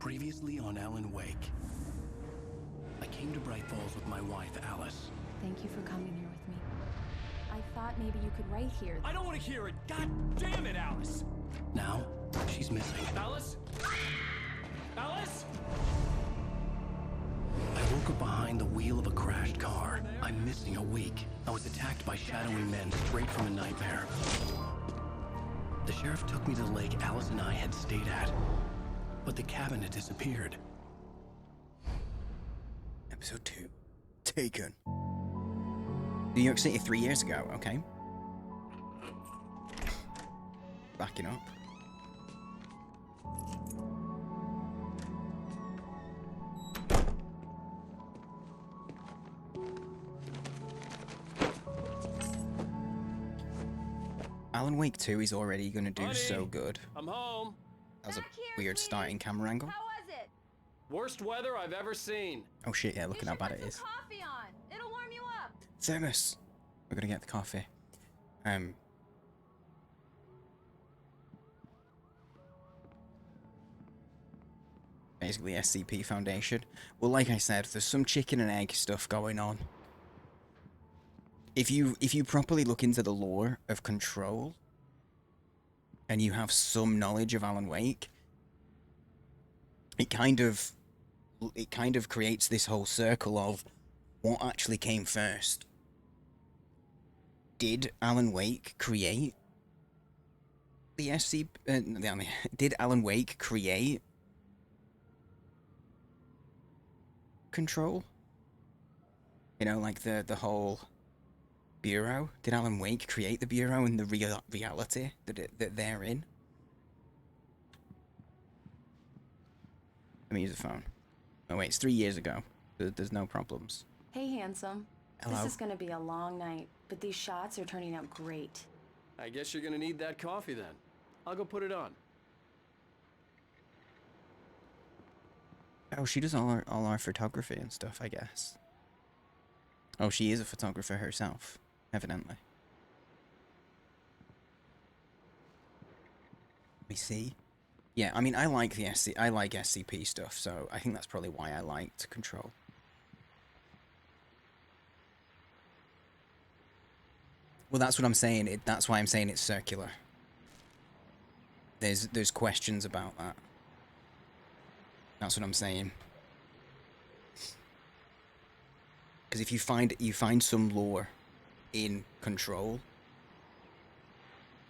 Previously on Alan Wake. I came to Bright Falls with my wife, Alice. Thank you for coming here with me. I thought maybe you could write here. I don't want to hear it! God damn it, Alice! Now, she's missing. Alice? Alice? I woke up behind the wheel of a crashed car. I'm missing a week. I was attacked by shadowy men straight from a nightmare. The sheriff took me to the lake Alice and I had stayed at, but the cabin had disappeared. Episode 2. Taken. New York City 3 years ago, okay. Backing up. Alan Wake 2 is already going to do Honey, so good. I'm home. That was a Back here, weird please. starting camera angle. How was it? Worst weather I've ever seen. Oh shit, yeah, look at You how should bad put it some is. coffee on. It'll warm you up. Thermos! We're gonna get the coffee. Basically SCP Foundation. Well, like I said, there's some chicken and egg stuff going on. If you properly look into the lore of Control, and you have some knowledge of Alan Wake, it kind of creates this whole circle of what actually came first. Did Alan Wake create the SCP? Did Alan Wake create Control? You know, like the whole Bureau? Did Alan Wake create the Bureau and the reality that they're in? Let me use the phone. Oh wait, it's 3 years ago. There's no problems. Hey, handsome. Hello? This is gonna be a long night, but these shots are turning out great. I guess you're gonna need that coffee then. I'll go put it on. Oh, she does all our photography and stuff, I guess. Oh, she is a photographer herself, evidently. Let me see. Yeah, I mean, I like SCP stuff, so I think that's probably why I liked Control. Well, that's what I'm saying. That's why I'm saying it's circular. There's questions about that. That's what I'm saying. Because if you find some lore in Control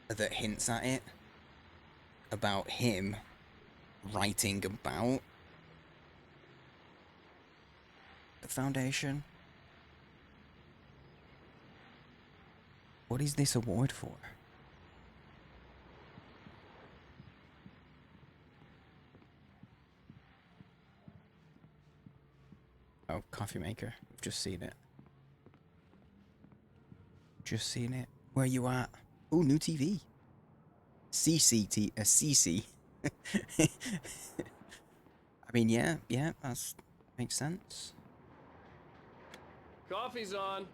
that hints at it, about him writing about the Foundation. What is this award for? Oh, coffee maker. We've just seen it. Just seen it. Where you at? Oh, new TV. CC. I mean, yeah, that makes sense. Coffee's on.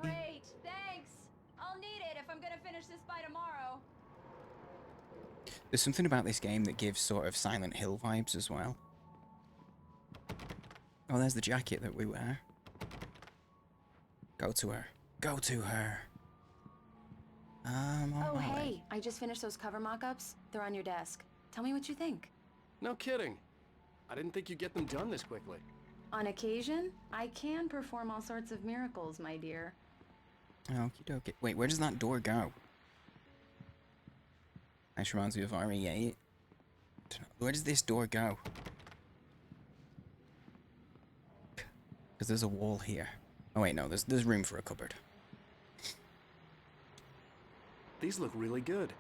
Great, thanks. I'll need it if I'm gonna finish this by tomorrow. There's something about this game that gives sort of Silent Hill vibes as well. Oh, there's the jacket that we wear. Go to her. Go to her. Oh, hey, I just finished those cover mock-ups. They're on your desk. Tell me what you think. No kidding. I didn't think you'd get them done this quickly. On occasion, I can perform all sorts of miracles, my dear. Okie dokie. Wait, where does that door go? This reminds me of RE8. Where does this door go? Because there's a wall here. Oh wait, no, there's room for a cupboard. These look really good.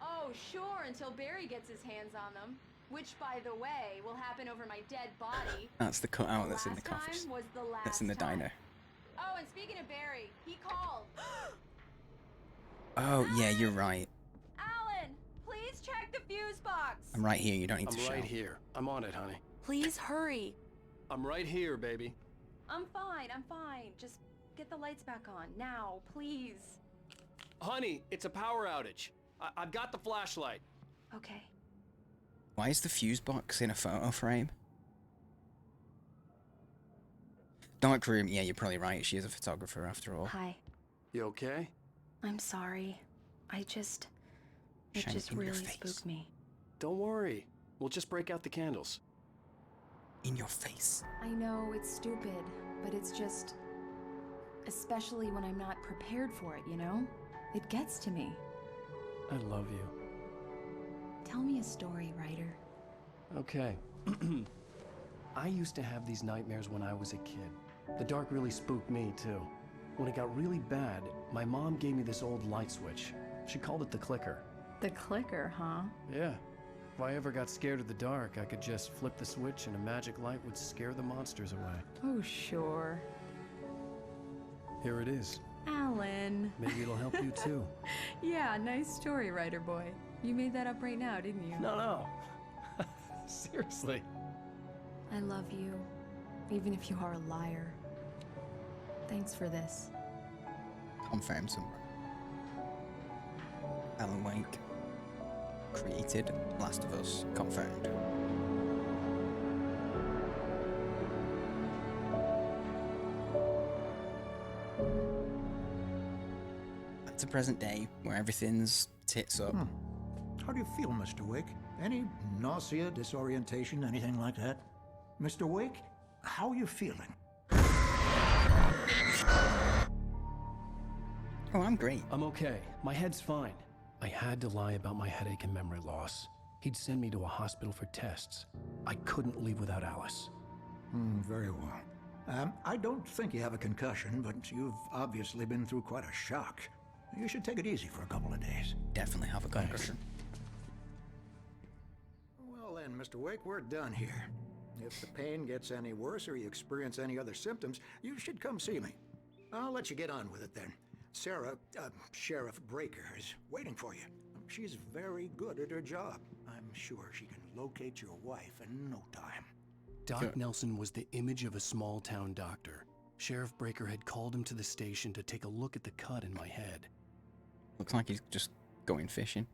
Oh, sure, until Barry gets his hands on them. Which, by the way, will happen over my dead body. That's the cutout The that's in the last coffee. time was the last That's in the time. diner. Oh, and speaking of Barry, he called. Oh, yeah, you're right. Alan, please check the fuse box. I'm right here, you don't need to I'm shout. right here. I'm on it, honey. Please hurry. I'm right here, baby. I'm fine. Just get the lights back on. Now, please. Honey, it's a power outage. I've got the flashlight. Okay. Why is the fuse box in a photo frame? Dark room, yeah, you're probably right. She is a photographer after all. Hi. You okay? I'm sorry. It Shine just in your really face. spooked me. Don't worry. We'll just break out the candles. In your face. I know it's stupid, but it's just... Especially when I'm not prepared for it, you know? It gets to me. I love you. Tell me a story, writer. Okay. I used to have these nightmares when I was a kid. The dark really spooked me, too. When it got really bad, my mom gave me this old light switch. She called it the clicker. The clicker, huh? Yeah. If I ever got scared of the dark, I could just flip the switch and a magic light would scare the monsters away. Oh, sure. Here it is. Alan. Maybe it'll help you, too. Yeah, nice story, writer boy. You made that up right now, didn't you? No. Seriously. I love you, even if you are a liar. Thanks for this. Confirmed somewhere. Alan Wake. Created Last of Us. Confirmed. That's a present day where everything's tits up. How do you feel, Mr. Wake? Any nausea, disorientation, anything like that? Mr. Wake, how are you feeling? Oh, I'm great. I'm okay. My head's fine. I had to lie about my headache and memory loss. He'd send me to a hospital for tests. I couldn't leave without Alice. Very well. I don't think you have a concussion, but you've obviously been through quite a shock. You should take it easy for a couple of days. Definitely have a concussion. Well then, Mr. Wake, we're done here. If the pain gets any worse or you experience any other symptoms, you should come see me. I'll let you get on with it then. Sarah, Sheriff Breaker, is waiting for you. She's very good at her job. I'm sure she can locate your wife in no time. Doc Nelson was the image of a small-town doctor. Sheriff Breaker had called him to the station to take a look at the cut in my head. Looks like he's just going fishing.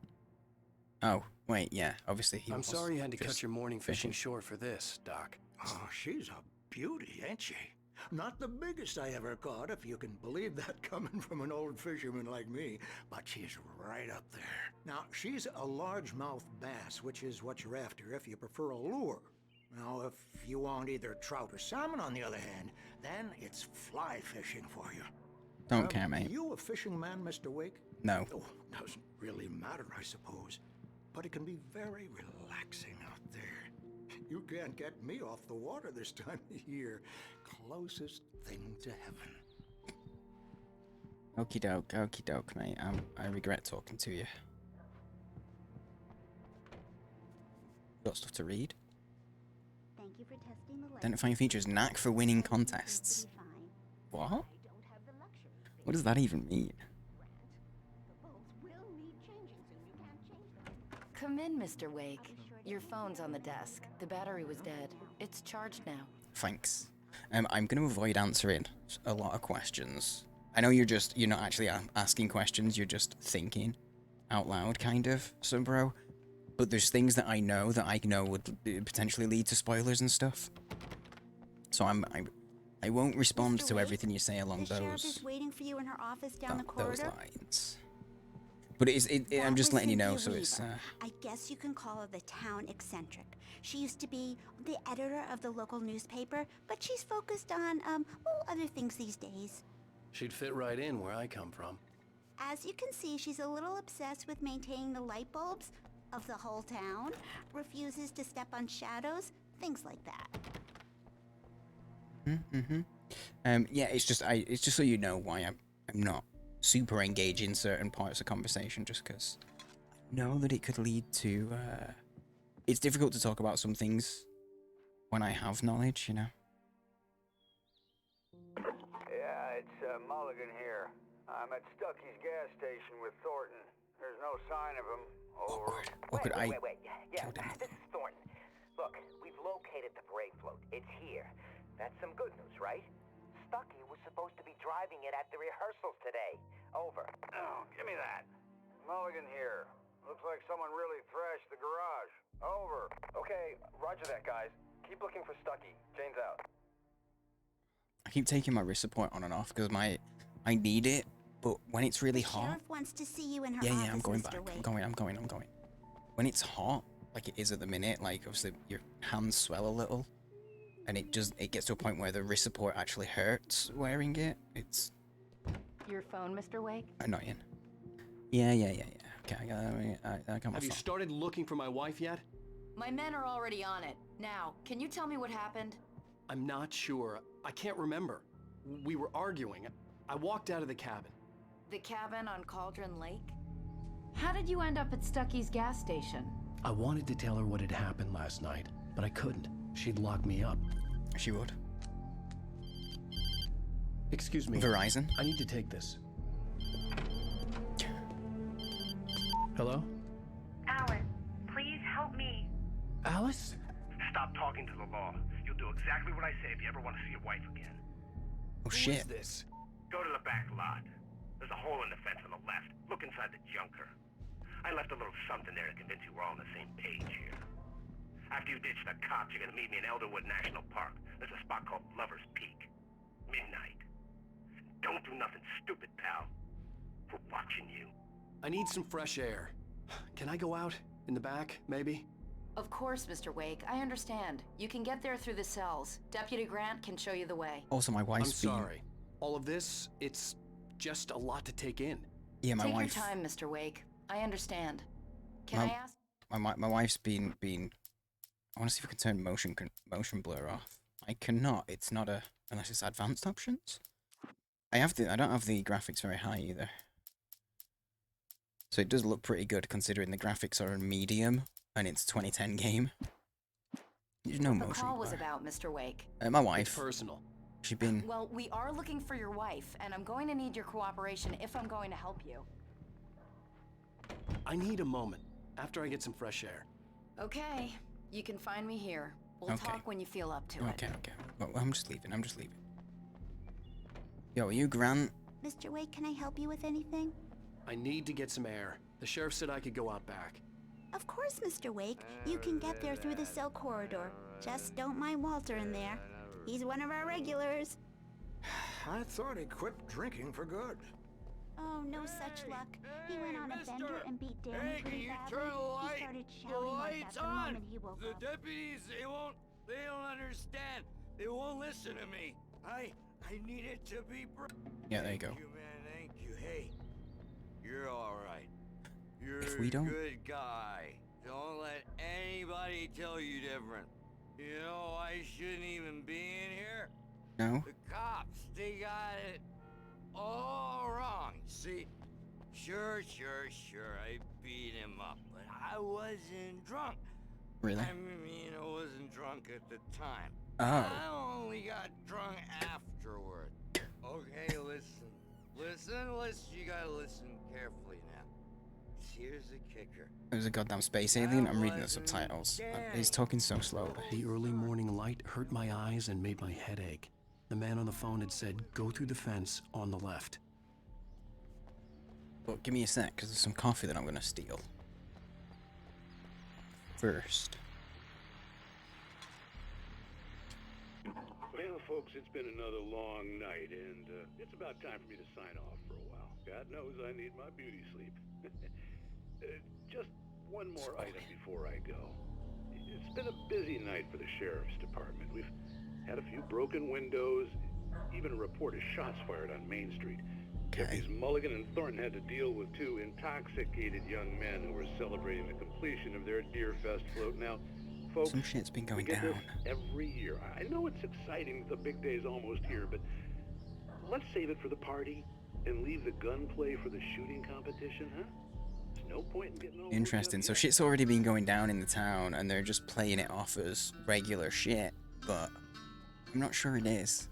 Oh, wait, yeah, obviously he I'm was sorry you had to cut just your morning fishing fishing. short for this, Doc. Oh, she's a beauty, ain't she? Not the biggest I ever caught, if you can believe that coming from an old fisherman like me, but she's right up there. Now, she's a largemouth bass, which is what you're after if you prefer a lure. Now, if you want either trout or salmon, on the other hand, then it's fly fishing for you. Don't care, mate. You a fishing man, Mr. Wake? No. Oh, doesn't really matter, I suppose. But it can be very relaxing out there. You can't get me off the water this time of year. Closest thing to heaven. Okie doke, mate. I regret talking to you. Got stuff to read? Thank you for testing the Identifying features. Knack for winning contests. What? What does that even mean? Come in, Mr. Wake. Your phone's on the desk. The battery was dead. It's charged now. Thanks. I'm going to avoid answering a lot of questions. I know you're not actually asking questions, you're just thinking out loud, kind of, so bro. But there's things that I know would potentially lead to spoilers and stuff. So I won't respond to everything you say along the sheriff is waiting for you in her office down the those corridor. lines. But I'm just letting you know, so it's... I guess you can call her the town eccentric. She used to be the editor of the local newspaper, but she's focused on, other things these days. She'd fit right in where I come from. As you can see, she's a little obsessed with maintaining the light bulbs of the whole town, refuses to step on shadows, things like that. Yeah, it's just so you know why I'm not super engaged in certain parts of conversation, just because I know that it could lead to it's difficult to talk about some things when I have knowledge, you know. Yeah, it's Mulligan here. I'm at Stucky's gas station with Thornton. There's no sign of him. Over. Awkward. Wait. Yeah, killed him. this is Thornton. Look, we've located the brave float. It's here. That's some good news, right? Stucky was supposed to be driving it at the rehearsals today. Over. Oh, give me that. Mulligan here. Looks like someone really thrashed the garage. Over. Okay, roger that, guys. Keep looking for Stucky. Jane's out. I keep taking my wrist support on and off because I need it, but when it's really The hot. sheriff wants to see you in her Yeah, office, yeah, I'm going Mr. back. Wake. I'm going. When it's hot, like it is at the minute, like obviously your hands swell a little, and it gets to a point where the wrist support actually hurts wearing it. It's Your phone, Mr. Wake? annoying. Yeah. Okay, I got my Have you phone. started looking for my wife yet? My men are already on it. Now, can you tell me what happened? I'm not sure. I can't remember. We were arguing. I walked out of the cabin. The cabin on Cauldron Lake? How did you end up at Stucky's gas station? I wanted to tell her what had happened last night, but I couldn't. She'd lock me up. She would. Excuse me. Verizon? I need to take this. Hello? Alice, please help me. Alice? Stop talking to the law. You'll do exactly what I say if you ever want to see your wife again. Oh shit. Who is this? Go to the back lot. There's a hole in the fence on the left. Look inside the junker. I left a little something there to convince you we're all on the same page here. After you ditch the cops, you're gonna meet me in Elderwood National Park. There's a spot called Lover's Peak. Midnight. Don't do nothing stupid, pal. We're watching you. I need some fresh air. Can I go out? In the back, maybe? Of course, Mr. Wake. I understand. You can get there through the cells. Deputy Grant can show you the way. Also, my wife's I'm sorry. All of this, it's just a lot to take in. Yeah, my Take wife. your time, Mr. Wake. I understand. Can I ask? My wife's been. I want to see if I can turn motion blur off. I cannot. It's not unless it's advanced options. I don't have the graphics very high either. So it does look pretty good considering the graphics are in medium and it's 2010 game. There's no The motion call was blur. about, Mr. Wake. My wife. It's personal. She's been. Well, we are looking for your wife, and I'm going to need your cooperation if I'm going to help you. I need a moment, after I get some fresh air. Okay, you can find me here. We'll Okay. talk when you feel up to it. Okay. Well, I'm just leaving. Yo, are you Grant? Mr. Wake, can I help you with anything? I need to get some air. The sheriff said I could go out back. Of course, Mr. Wake. You can get there through the cell corridor. Just don't mind Walter in there. He's one of our regulars. I thought he quit drinking for good. Oh, no such luck. He went on a bender and beat Danny pretty badly. He started shouting like that the moment he woke up. Deputies, they don't understand. They won't listen to me. I need it to be Yeah, there you go. Thank you, man, thank you. Hey, you're all right. You're If we don't- a good guy. Don't let anybody tell you different. You know, I shouldn't even be in here. No. The cops, they got it all wrong. See, sure, I beat him up, but I wasn't drunk. Really? I mean, I wasn't drunk at the time. Oh. I only got drunk afterward. Okay, listen. You gotta listen carefully now. Here's the kicker. There's a goddamn space alien. I'm reading the subtitles. He's talking so slowly. The early morning light hurt my eyes and made my head ache. The man on the phone had said, go through the fence on the left. But give me a sec, because there's some coffee that I'm going to steal. First. Well, folks, it's been another long night, and it's about time for me to sign off for a while. God knows I need my beauty sleep. Just one more item before I go. It's been a busy night for the sheriff's department. We've had a few broken windows, even a report of shots fired on Main Street. Deputies Mulligan and Thornton had to deal with two intoxicated young men who were celebrating the completion of their Deerfest float. Now, folks, some shit's been going we get down. this every year. I know it's exciting, the big day's almost here, but let's save it for the party and leave the gunplay for the shooting competition, huh? There's no point in getting all Interesting. So shit's already been going down in the town, and they're just playing it off as regular shit, but I'm not sure it is.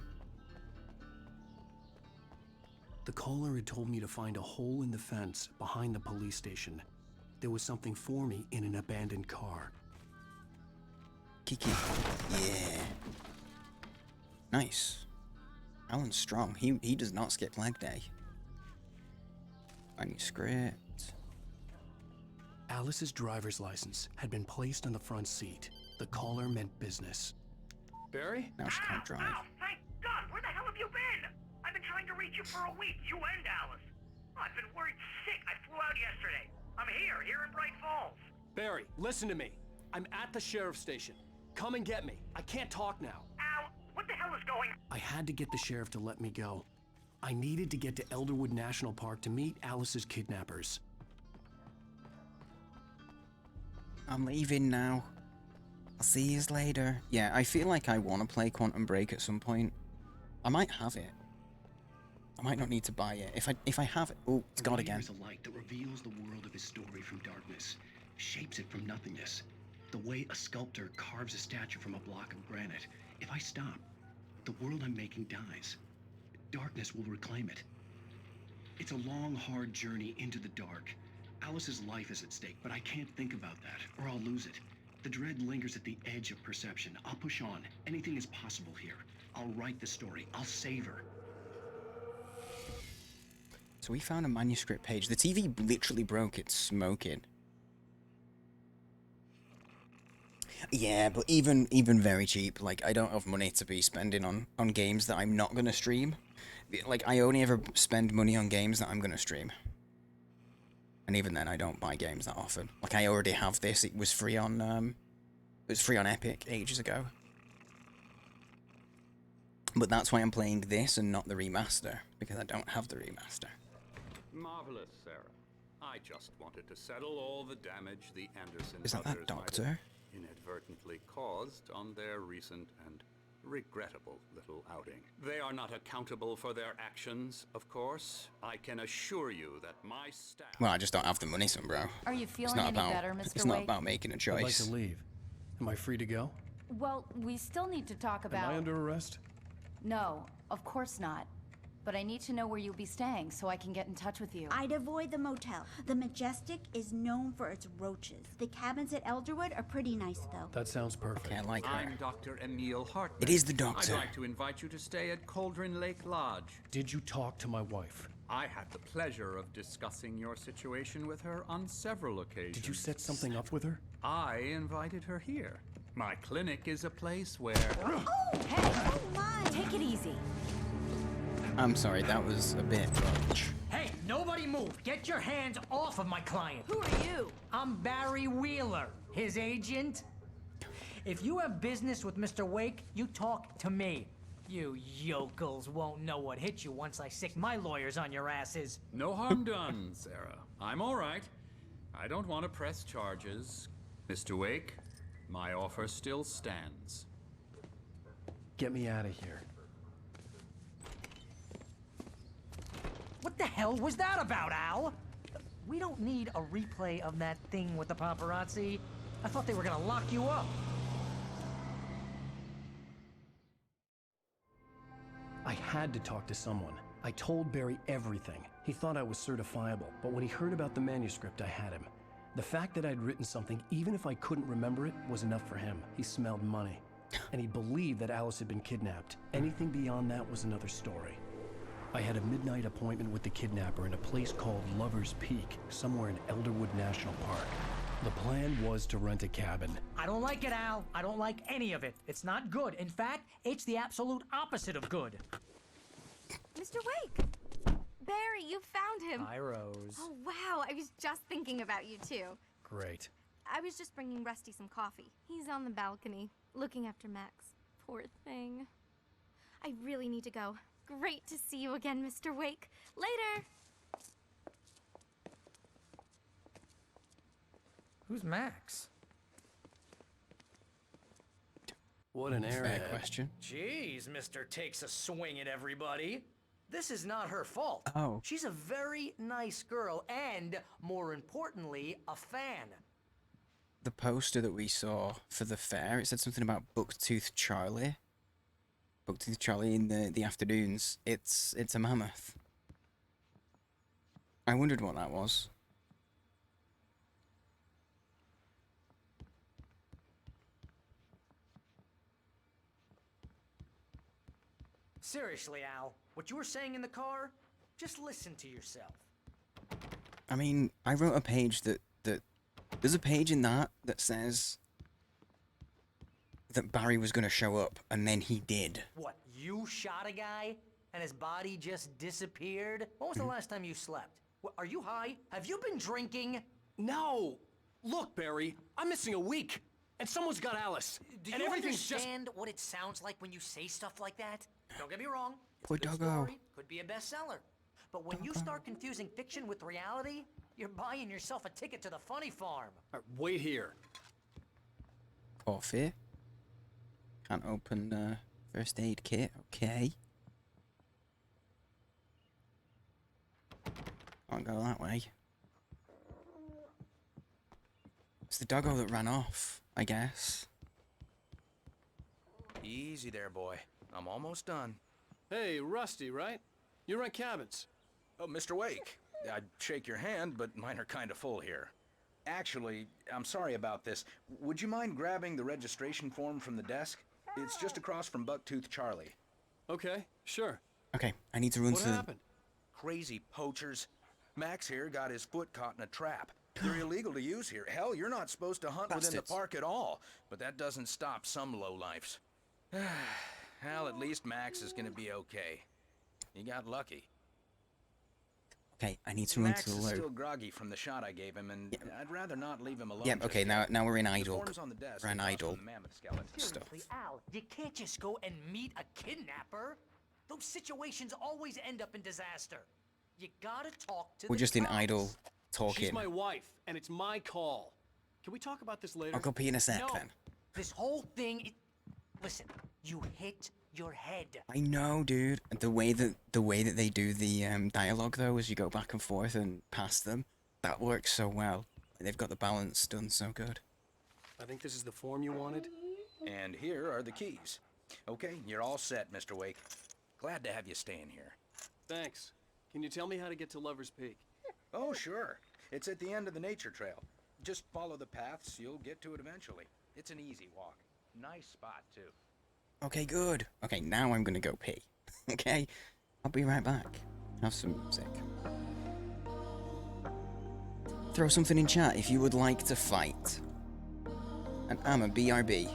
The caller had told me to find a hole in the fence behind the police station. There was something for me in an abandoned car. Kiki. Yeah. Nice. Alan's strong. He does not skip leg day. Manuscript. Alice's driver's license had been placed on the front seat. The caller meant business. Barry? Now she can't drive. Ow, thank God! Where the hell have you been? I've been trying to reach you for a week, you and Alice. I've been worried sick. I flew out yesterday. I'm here in Bright Falls. Barry, listen to me. I'm at the sheriff's station. Come and get me. I can't talk now. Al, what the hell is going on? I had to get the sheriff to let me go. I needed to get to Elderwood National Park to meet Alice's kidnappers. I'm leaving now. I'll see you later. Yeah, I feel like I want to play Quantum Break at some point. I might have it. I might not need to buy it. If I have it... Oh, it's God again. There's a light that reveals the world of his story from darkness, shapes it from nothingness. The way a sculptor carves a statue from a block of granite. If I stop, the world I'm making dies. Darkness will reclaim it. It's a long, hard journey into the dark. Alice's life is at stake, but I can't think about that, or I'll lose it. The dread lingers at the edge of perception. I'll push on. Anything is possible here. I'll write the story. I'll save her. So we found a manuscript page. The TV literally broke. It's smoking. Yeah, but even very cheap. Like, I don't have money to be spending on games that I'm not going to stream. Like, I only ever spend money on games that I'm going to stream. And even then, I don't buy games that often. Like, I already have this. It was free on Epic ages ago. But that's why I'm playing this and not the remaster, because I don't have the remaster. Marvelous, Sarah. I just wanted to settle all the damage the Anderson Is that brothers doctor? might have inadvertently caused on their recent and regrettable little outing. They are not accountable for their actions, of course. I can assure you that my staff... Well, I just don't have the money, son, bro. Are you feeling any better, Mr. It's not Wake? about making a choice. I'd like to leave. Am I free to go? Well, we still need to talk about... Am I under arrest? No, of course not. But I need to know where you'll be staying so I can get in touch with you. I'd avoid the motel. The Majestic is known for its roaches. The cabins at Elderwood are pretty nice, though. That sounds perfect. Okay, I like her. I'm Dr. Emil Hartman. It is the doctor. I'd like to invite you to stay at Cauldron Lake Lodge. Did you talk to my wife? I had the pleasure of discussing your situation with her on several occasions. Did you set something up with her? I invited her here. My clinic is a place where... Oh, hey! Oh my! Take it easy. I'm sorry, that was a bit much. Hey, nobody move! Get your hands off of my client! Who are you? I'm Barry Wheeler, his agent. If you have business with Mr. Wake, you talk to me. You yokels won't know what hit you once I sick my lawyers on your asses. No harm done, Sarah. I'm all right. I don't want to press charges. Mr. Wake, my offer still stands. Get me out of here. What the hell was that about, Al? We don't need a replay of that thing with the paparazzi. I thought they were gonna lock you up. I had to talk to someone. I told Barry everything. He thought I was certifiable, but when he heard about the manuscript, I had him. The fact that I'd written something, even if I couldn't remember it, was enough for him. He smelled money. And he believed that Alice had been kidnapped. Anything beyond that was another story. I had a midnight appointment with the kidnapper in a place called Lover's Peak, somewhere in Elderwood National Park. The plan was to rent a cabin. I don't like it, Al. I don't like any of it. It's not good. In fact, it's the absolute opposite of good. Mr. Wake! Barry, you found him! Hi, Rose. Oh, wow. I was just thinking about you, too. Great. I was just bringing Rusty some coffee. He's on the balcony, looking after Max. Poor thing. I really need to go. Great to see you again, Mr. Wake. Later! Who's Max? What an Fair airhead. question. Jeez, Mr. Takes a swing at everybody. This is not her fault. Oh. She's a very nice girl and, more importantly, a fan. The poster that we saw for the fair, it said something about Bucktooth Charlie. Bucktooth Charlie in the afternoons. It's a mammoth. I wondered what that was. Seriously, Al, what you were saying in the car, just listen to yourself. I mean, I wrote a page that There's a page in that says that Barry was going to show up, and then he did. What, you shot a guy and his body just disappeared? When was the last time you slept? What, are you high? Have you been drinking? No! Look, Barry, I'm missing a week, and someone's got Alice. Do and you everything's understand what it sounds like when you say stuff like that? Don't get me wrong. It's Poor a good doggo. story, could be a bestseller. But when you start confusing fiction with reality, you're buying yourself a ticket to the funny farm. Wait here. Coffee. Can't open first aid kit. Okay. Can't go that way. It's the doggo that ran off, I guess. Easy there, boy. I'm almost done. Hey, Rusty, right? You rent cabins. Oh, Mr. Wake. I'd shake your hand, but mine are kind of full here. Actually, I'm sorry about this. Would you mind grabbing the registration form from the desk? It's just across from Bucktooth Charlie. Okay, sure. Okay, I need to run What to... happened? Crazy poachers. Max here got his foot caught in a trap. They're illegal to use here. Hell, you're not supposed to hunt within the Bastards. park at all. But that doesn't stop some lowlifes. Well, at least Max is gonna be okay. He got lucky. Okay, I need to run Max to the is low. still groggy from the shot I gave him, and I'd rather not leave him alone. Yep, just okay, yet. now we're in The idle. form's on the desk We're in across idle from the mammoth skeleton. stuff. Seriously, Al, you can't just go and meet a kidnapper. Those situations always end up in disaster. You gotta talk to We're the just in cops. idle talking. She's my wife, and it's my call. Can we talk about this later? I'll go pee in a sec No, then. this whole thing. Listen, you hit your head. I know, dude. The way that they do the dialogue though, as you go back and forth and past them, that works so well. They've got the balance done so good. I think this is the form you wanted. And here are the keys. Okay, you're all set, Mr. Wake. Glad to have you staying here. Thanks. Can you tell me how to get to Lover's Peak? Oh, sure. It's at the end of the nature trail. Just follow the paths, you'll get to it eventually. It's an easy walk. Nice spot, too. Okay, good. Okay, now I'm gonna go pee. Okay? I'll be right back. Have some music. Throw something in chat if you would like to fight. And I'm a BRB.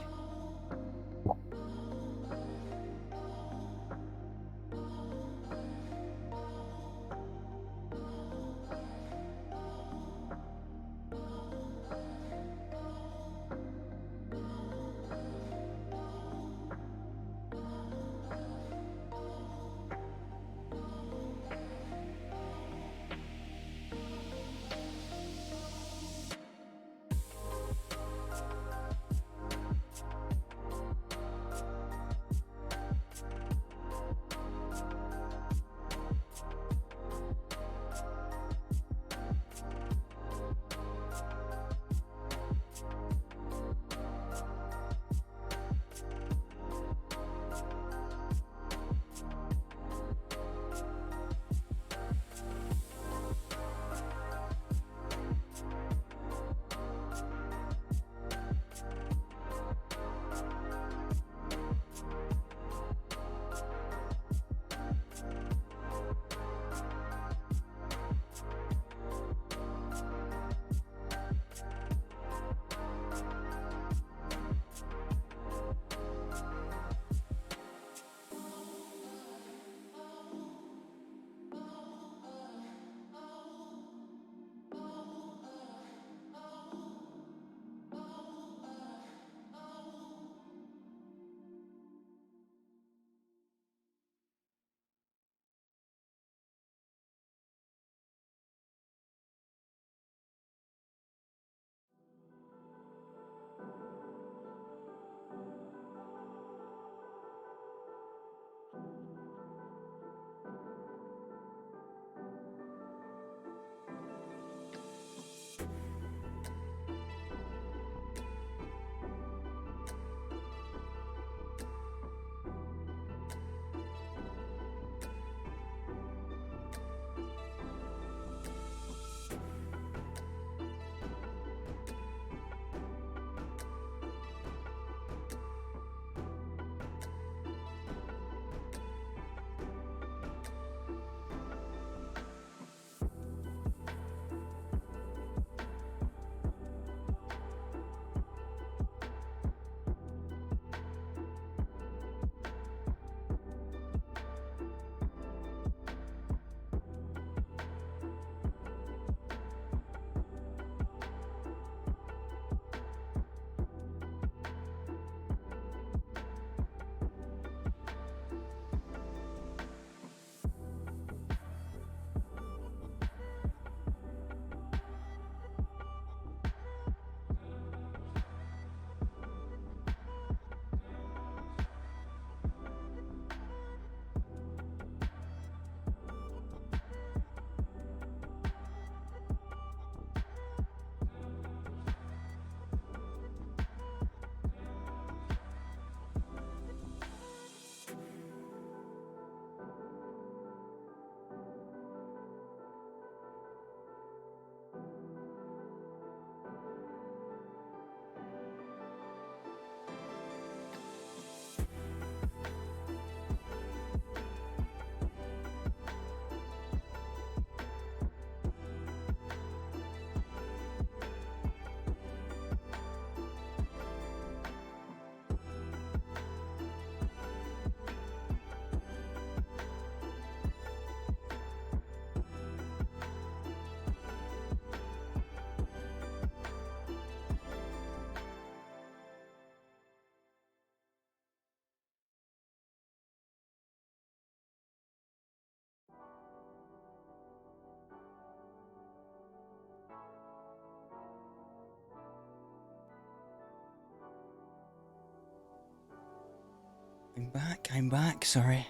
I'm back, sorry.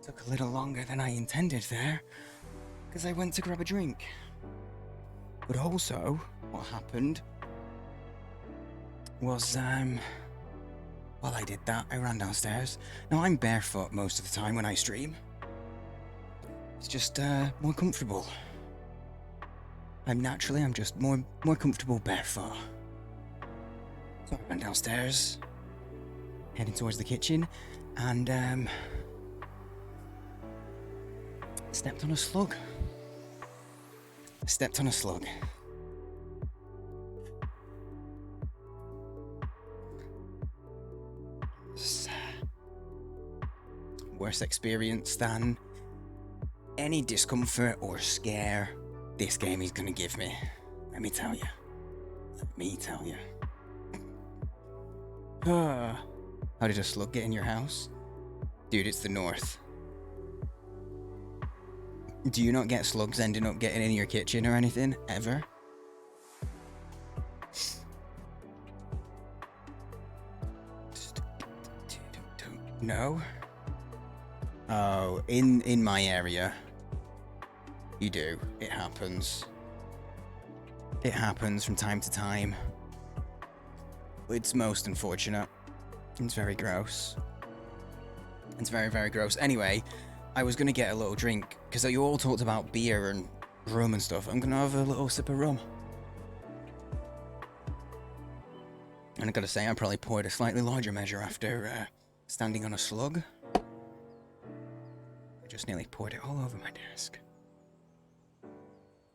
Took a little longer than I intended there, because I went to grab a drink. But also, what happened was, while I did that, I ran downstairs. Now, I'm barefoot most of the time when I stream. It's just, more comfortable. I'm just more comfortable barefoot. So I ran downstairs, heading towards the kitchen, and, stepped on a slug. Worse experience than any discomfort or scare this game is gonna give me. Let me tell you. How did a slug get in your house? Dude, it's the north. Do you not get slugs ending up getting in your kitchen or anything? Ever? No? Oh, in my area. You do. It happens. It happens from time to time. It's most unfortunate. It's very gross. It's very, very gross. Anyway, I was gonna get a little drink, because you all talked about beer and rum and stuff. I'm gonna have a little sip of rum. And I gotta say, I probably poured a slightly larger measure after standing on a slug. I just nearly poured it all over my desk.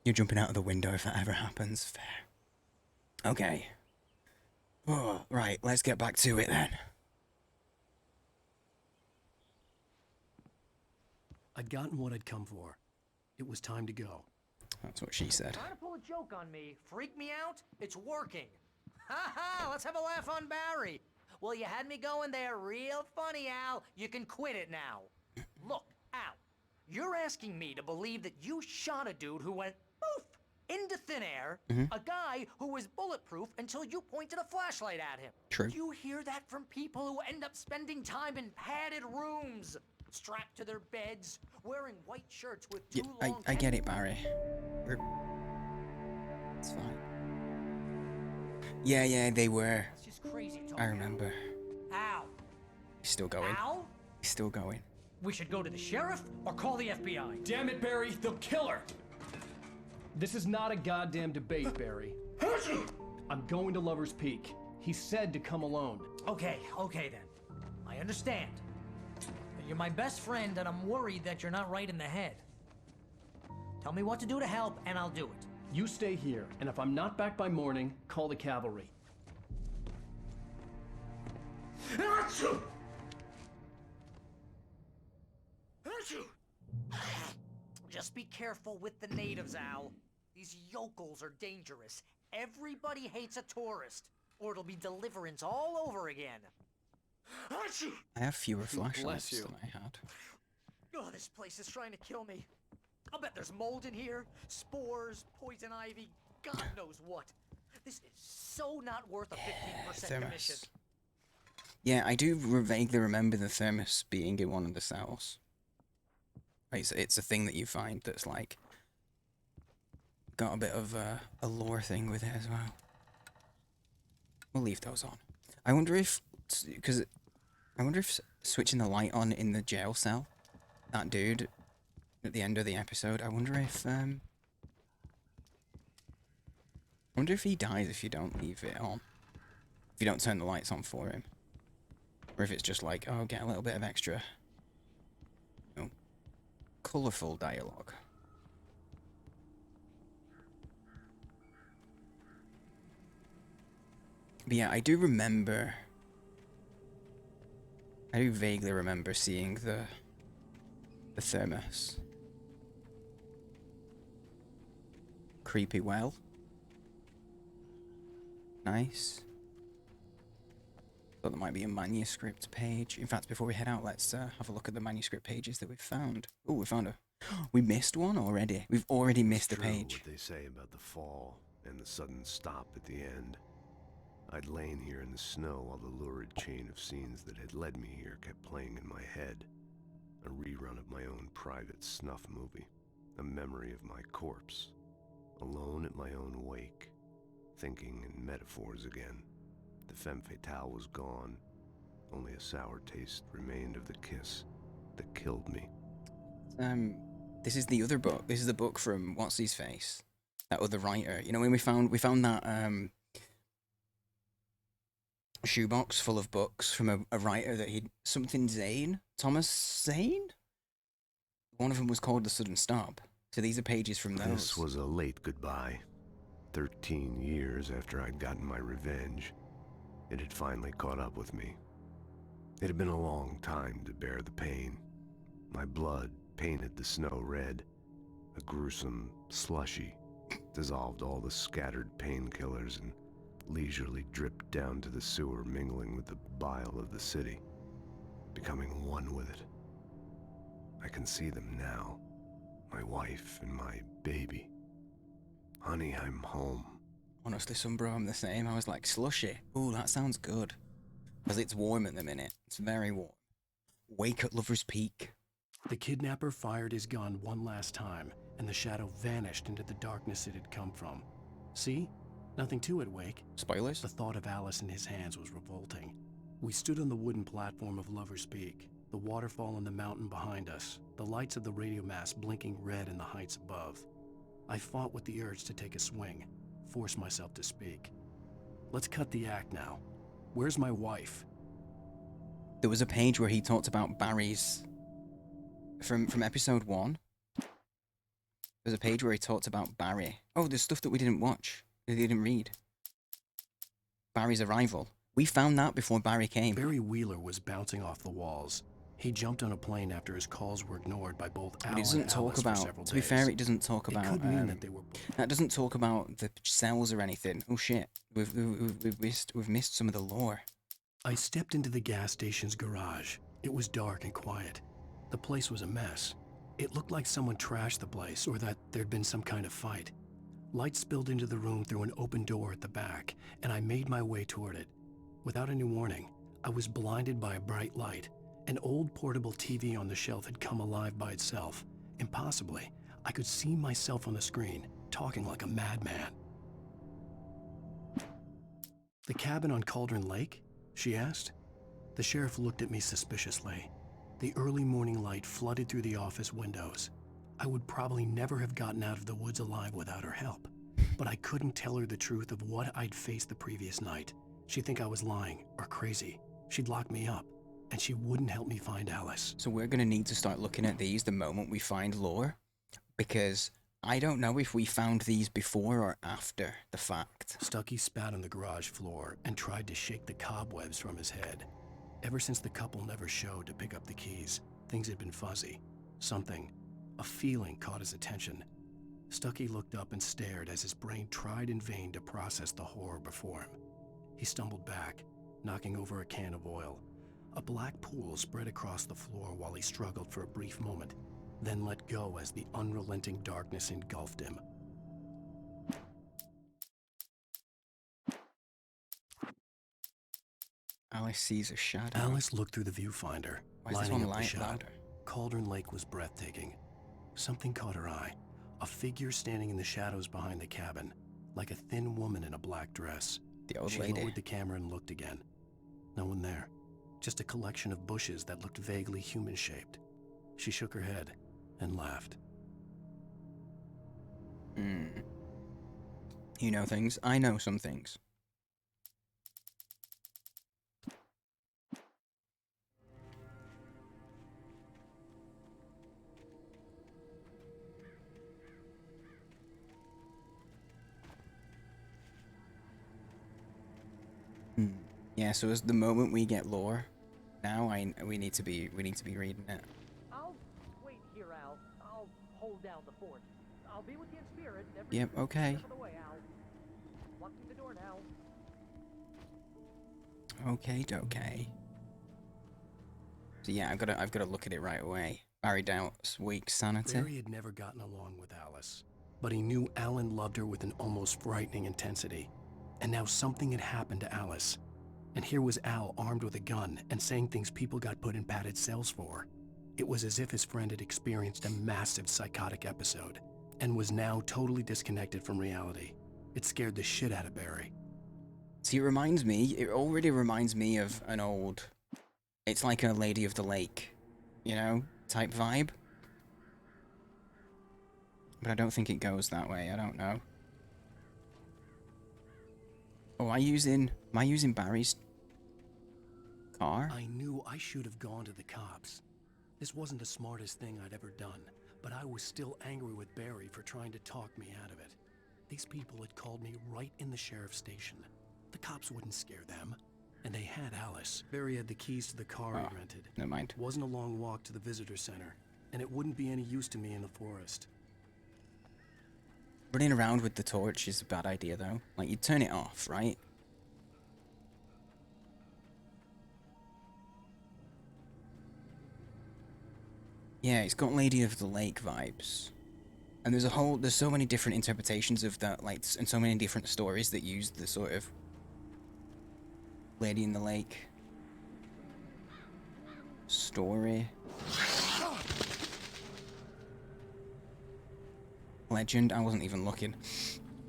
You're jumping out of the window if that ever happens. Fair. Okay. Oh, right, let's get back to it then. I'd gotten what I'd come for. It was time to go. That's what she said. Trying to pull a joke on me, freak me out? It's working. Ha ha! Let's have a laugh on Barry. Well, you had me going there real funny, Al. You can quit it now. Look, Al, you're asking me to believe that you shot a dude who went poof into thin air, a guy who was bulletproof until you pointed a flashlight at him. True. You hear that from people who end up spending time in padded rooms, strapped to their beds, wearing white shirts with too long I get it, Barry. It's fine. Yeah, they were. It's just crazy talk. I remember. Al. He's still going. Al? He's still going. We should go to the sheriff or call the FBI. Damn it, Barry, they'll kill her! This is not a goddamn debate, Barry. I'm going to Lover's Peak. He said to come alone. Okay then. I understand. You're my best friend, and I'm worried that you're not right in the head. Tell me what to do to help, and I'll do it. You stay here, and if I'm not back by morning, call the cavalry. Just be careful with the natives, Al. These yokels are dangerous. Everybody hates a tourist, or it'll be Deliverance all over again. I have fewer flashlights than I had. Oh, this place is trying to kill me. I'll bet there's mold in here, spores, poison ivy, God knows what. This is so not worth a 15% commission. Yeah, I do vaguely remember the thermos being in one of the cells. It's a thing that you find that's like got a bit of a lore thing with it as well. We'll leave those on. I wonder if switching the light on in the jail cell, that dude at the end of the episode, I wonder if he dies if you don't leave it on. If you don't turn the lights on for him. Or if it's just like, oh, get a little bit of extra, you know, colourful dialogue. But yeah, I do vaguely remember seeing the thermos. Creepy well. Nice. Thought there might be a manuscript page. In fact, before we head out, let's have a look at the manuscript pages that we've found. Oh, we found we missed one already. We've already missed a page. What they say about the fall and the sudden stop at the end. I'd lain here in the snow while the lurid chain of scenes that had led me here kept playing in my head. A rerun of my own private snuff movie. A memory of my corpse. Alone at my own wake. Thinking in metaphors again. The femme fatale was gone. Only a sour taste remained of the kiss that killed me. This is the other book. This is the book from What's His Face, that other writer. You know, when we found that shoebox full of books from a writer that he'd something Zane, Thomas Zane. One of them was called The Sudden Stop. So these are pages from those. This was a late goodbye. 13 years after I'd gotten my revenge, it had finally caught up with me. It had been a long time to bear the pain. My blood painted the snow red. A gruesome slushy dissolved all the scattered painkillers and leisurely dripped down to the sewer, mingling with the bile of the city, becoming one with it. I can see them now, my wife and my baby. Honey, I'm home. Honestly, Sombro, I'm the same. I was like, slushy. Ooh, that sounds good. Because it's warm at the minute. It's very warm. Wake at Lover's Peak. The kidnapper fired his gun one last time, and the shadow vanished into the darkness it had come from. See? Nothing to it, Wake. Spoilers? The thought of Alice in his hands was revolting. We stood on the wooden platform of Lover's Peak, the waterfall on the mountain behind us, the lights of the radio mast blinking red in the heights above. I fought with the urge to take a swing, force myself to speak. Let's cut the act now. Where's my wife? There was a page where he talked about Barry's... From episode 1. There's a page where he talked about Barry. Oh, there's stuff that we didn't watch. That we didn't read. Barry's arrival. We found that before Barry came. Barry Wheeler was bouncing off the walls. He jumped on a plane after his calls were ignored by both Al and Alice for several days. To be fair, it doesn't talk about... It could mean that they were... That doesn't talk about the cells or anything. Oh shit. We've missed some of the lore. I stepped into the gas station's garage. It was dark and quiet. The place was a mess. It looked like someone trashed the place, or that there'd been some kind of fight. Light spilled into the room through an open door at the back, and I made my way toward it. Without any warning, I was blinded by a bright light. An old portable TV on the shelf had come alive by itself. Impossibly, I could see myself on the screen, talking like a madman. The cabin on Cauldron Lake? She asked. The sheriff looked at me suspiciously. The early morning light flooded through the office windows. I would probably never have gotten out of the woods alive without her help. But I couldn't tell her the truth of what I'd faced the previous night. She'd think I was lying or crazy. She'd lock me up, and she wouldn't help me find Alice. So we're gonna need to start looking at these the moment we find lore, because I don't know if we found these before or after the fact. Stucky spat on the garage floor and tried to shake the cobwebs from his head. Ever since the couple never showed to pick up the keys, things had been fuzzy. Something, a feeling caught his attention. Stucky looked up and stared as his brain tried in vain to process the horror before him. He stumbled back, knocking over a can of oil. A black pool spread across the floor while he struggled for a brief moment, then let go as the unrelenting darkness engulfed him. Alice sees a shadow. Alice looked through the viewfinder, Why is this lining one up the light shot. louder? Cauldron Lake was breathtaking. Something caught her eye. A figure standing in the shadows behind the cabin, like a thin woman in a black dress. The old She lady. lowered the camera and looked again. No one there. Just a collection of bushes that looked vaguely human-shaped. She shook her head and laughed. You know things. I know some things. Yeah, so as the moment we get lore, now we need to be reading it. I'll wait here, Al. I'll hold down the fort. I'll be with you in spirit. Yep, okay. Step of the way, Al. Walk through the door now. Okay, okay. So yeah, I've got to look at it right away. Barry doubts weak sanity. Barry had never gotten along with Alice, but he knew Alan loved her with an almost frightening intensity. And now something had happened to Alice. And here was Al armed with a gun and saying things people got put in padded cells for. It was as if his friend had experienced a massive psychotic episode and was now totally disconnected from reality. It scared the shit out of Barry. See, it already reminds me of an old, it's like a Lady of the Lake, you know, type vibe. But I don't think it goes that way, I don't know. Oh, am I using Barry's car? I knew I should have gone to the cops. This wasn't the smartest thing I'd ever done, but I was still angry with Barry for trying to talk me out of it. These people had called me right in the sheriff's station. The cops wouldn't scare them. And they had Alice. Barry had the keys to the car he rented. Never mind. It wasn't a long walk to the visitor center, and it wouldn't be any use to me in the forest. Running around with the torch is a bad idea, though. Like, you turn it off, right? Yeah, it's got Lady of the Lake vibes. And there's so many different interpretations of that, like, and so many different stories that use the sort of Lady in the Lake story. Legend, I wasn't even looking.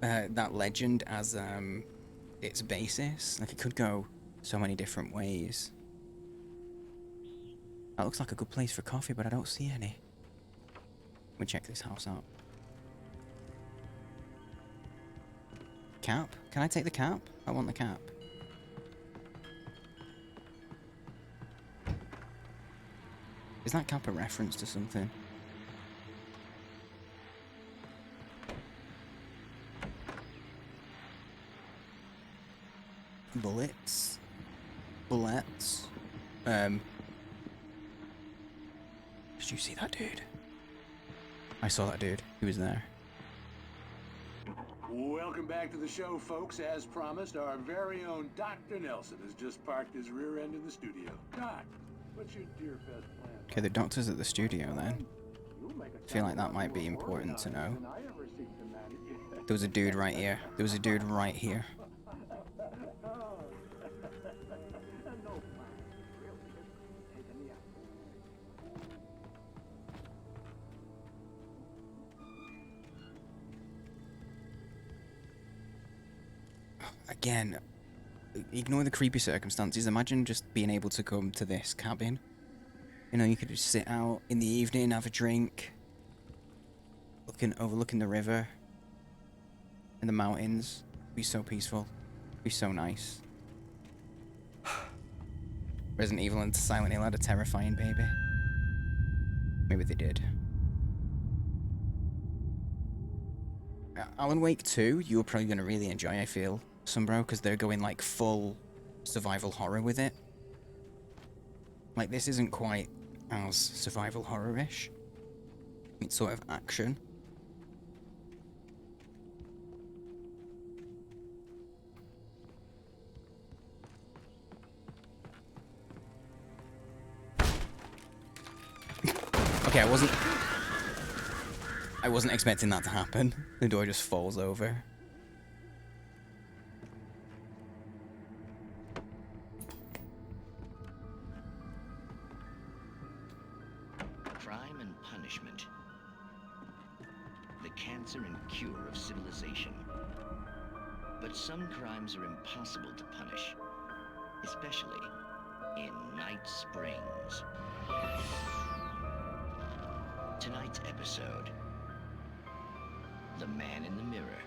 That legend as its basis. Like, it could go so many different ways. That looks like a good place for coffee, but I don't see any. Let me check this house out. Cap? Can I take the cap? I want the cap. Is that cap a reference to something? Bullets? Bullets? Did you see that dude? I saw that dude. He was there. Welcome back to the show, folks. As promised, our very own Dr. Nelson has just parked his rear end in the studio. Doc, what's your dear best plan? Okay, the doctor's at the studio then. I feel like that might be important to know. There was a dude right here. There was a dude right here. Again, ignore the creepy circumstances. Imagine just being able to come to this cabin. You know, you could just sit out in the evening, have a drink, overlooking the river and the mountains. Be so peaceful. Be so nice. Resident Evil and Silent Hill had a terrifying baby. Maybe they did. Alan Wake 2, you're probably going to really enjoy, I feel, Sunbro, because they're going like full survival horror with it. Like, this isn't quite as survival horror-ish. It's sort of action. Okay, I wasn't expecting that to happen. The door just falls over. Crime and punishment. The cancer and cure of civilization. But some crimes are impossible to punish, especially in Night Springs. Tonight's episode, The Man in the Mirror.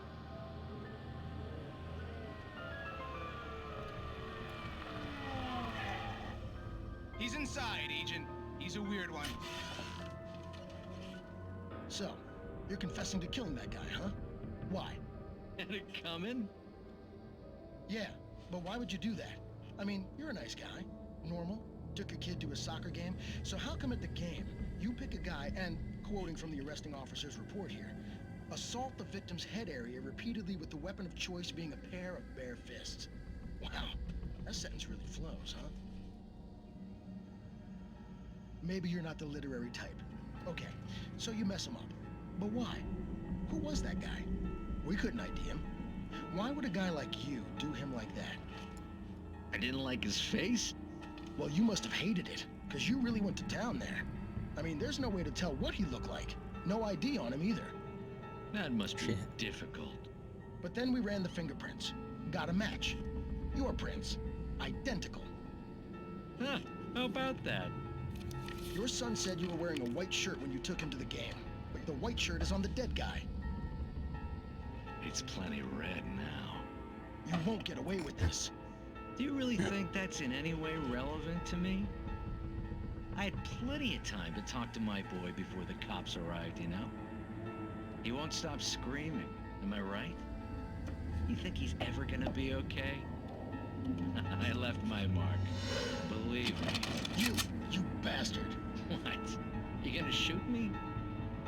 He's inside, Agent. He's a weird one. So, you're confessing to killing that guy, huh? Why? Had it coming? Yeah, but why would you do that? I mean, you're a nice guy. Normal. Took your kid to a soccer game. So how come at the game, you pick a guy and, quoting from the arresting officer's report here, assault the victim's head area repeatedly with the weapon of choice being a pair of bare fists? Wow, that sentence really flows, huh? Maybe you're not the literary type. Okay, so you mess him up. But why? Who was that guy? We couldn't ID him. Why would a guy like you do him like that? I didn't like his face? Well, you must have hated it, because you really went to town there. I mean, there's no way to tell what he looked like. No ID on him either. That must be difficult. But then we ran the fingerprints. Got a match. Your prints. Identical. Huh, how about that? Your son said you were wearing a white shirt when you took him to the game. But the white shirt is on the dead guy. It's plenty red now. You won't get away with this. Do you really think that's in any way relevant to me? I had plenty of time to talk to my boy before the cops arrived, you know? He won't stop screaming, am I right? You think he's ever gonna be okay? I left my mark. Believe me. You bastard. What? You gonna shoot me?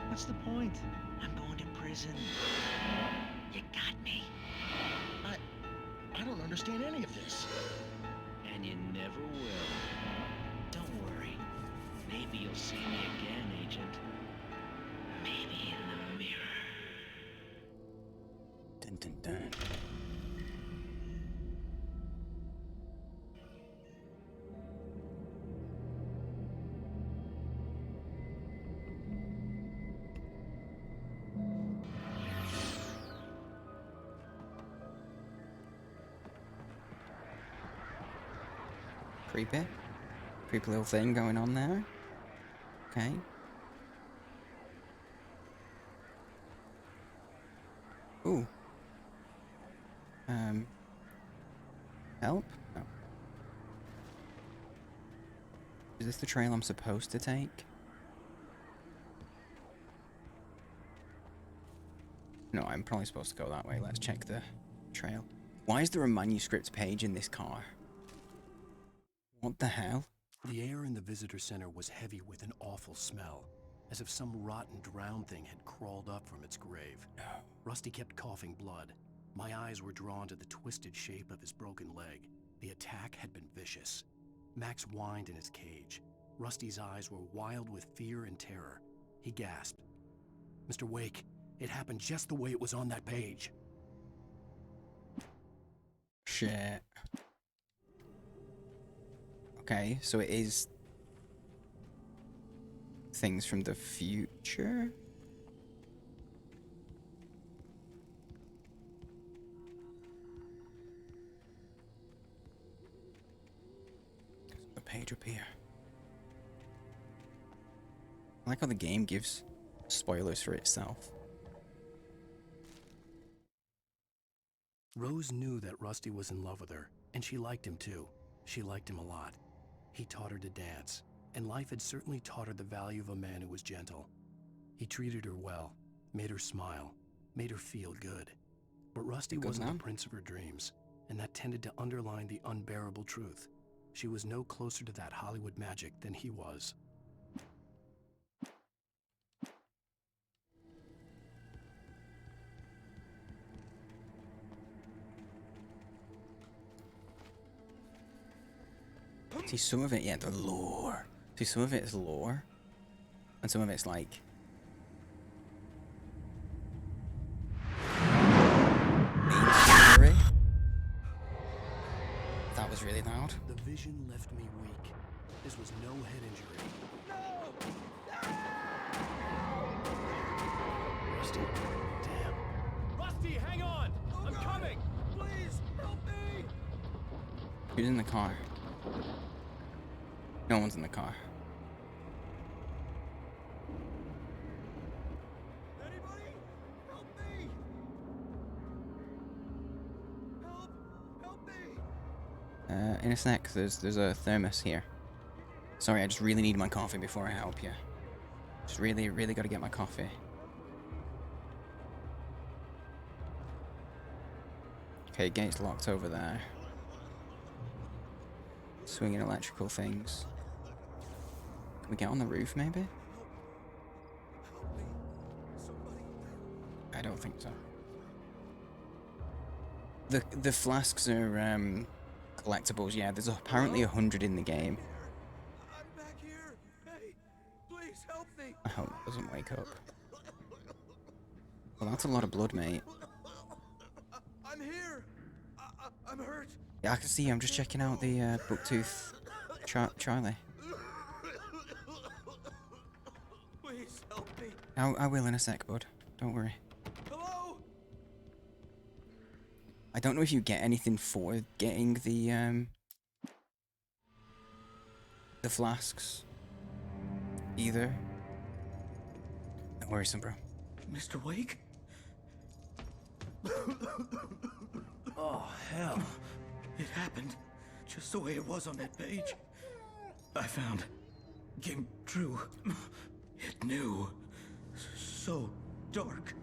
What's the point? I'm going to prison. You got me. I don't understand any of this. And you never will. Don't worry. Maybe you'll see me again, Agent. Maybe in the mirror. Dun dun dun. Creepy. Creepy little thing going on there. Okay. Ooh. Help? No. Is this the trail I'm supposed to take? No, I'm probably supposed to go that way. Let's check the trail. Why is there a manuscript page in this car? What the hell? The air in the visitor center was heavy with an awful smell, as if some rotten drowned thing had crawled up from its grave. Rusty kept coughing blood. My eyes were drawn to the twisted shape of his broken leg. The attack had been vicious. Max whined in his cage. Rusty's eyes were wild with fear and terror. He gasped. "Mr. Wake, it happened just the way it was on that page." Shit. Okay, so it is things from the future? There's a page up here. I like how the game gives spoilers for itself. Rose knew that Rusty was in love with her, and she liked him too. She liked him a lot. He taught her to dance, and life had certainly taught her the value of a man who was gentle. He treated her well, made her smile, made her feel good. But Rusty wasn't the prince of her dreams, and that tended to underline the unbearable truth. She was no closer to that Hollywood magic than he was. See, some of it, yeah, the lore. See, some of it is lore, and some of it's like... main story. That was really loud. The vision left me weak. This was no head injury. Rusty, damn. Rusty, hang on! I'm coming! Please, help me! Who's in the car? No one's in the car. Anybody? Help me! Help me! In a sec, there's a thermos here. Sorry, I just really need my coffee before I help you. Just really gotta get my coffee. Okay, gate's locked over there. Swinging electrical things. Can we get on the roof, maybe? I don't think so. The flasks are collectibles. Yeah, there's apparently 100 in the game. I'm back here. Hey, please help me. I hope it doesn't wake up. Well, that's a lot of blood, mate. I'm here. I'm hurt. Yeah, I can see you. I'm just checking out the Booktooth Charlie. Please help me. I will in a sec, bud. Don't worry. Hello? I don't know if you get anything for getting the flasks either. Don't worry, son, bro. Mr. Wake? Oh, hell. It happened just the way it was on that page. I found. Came true. It knew. So dark.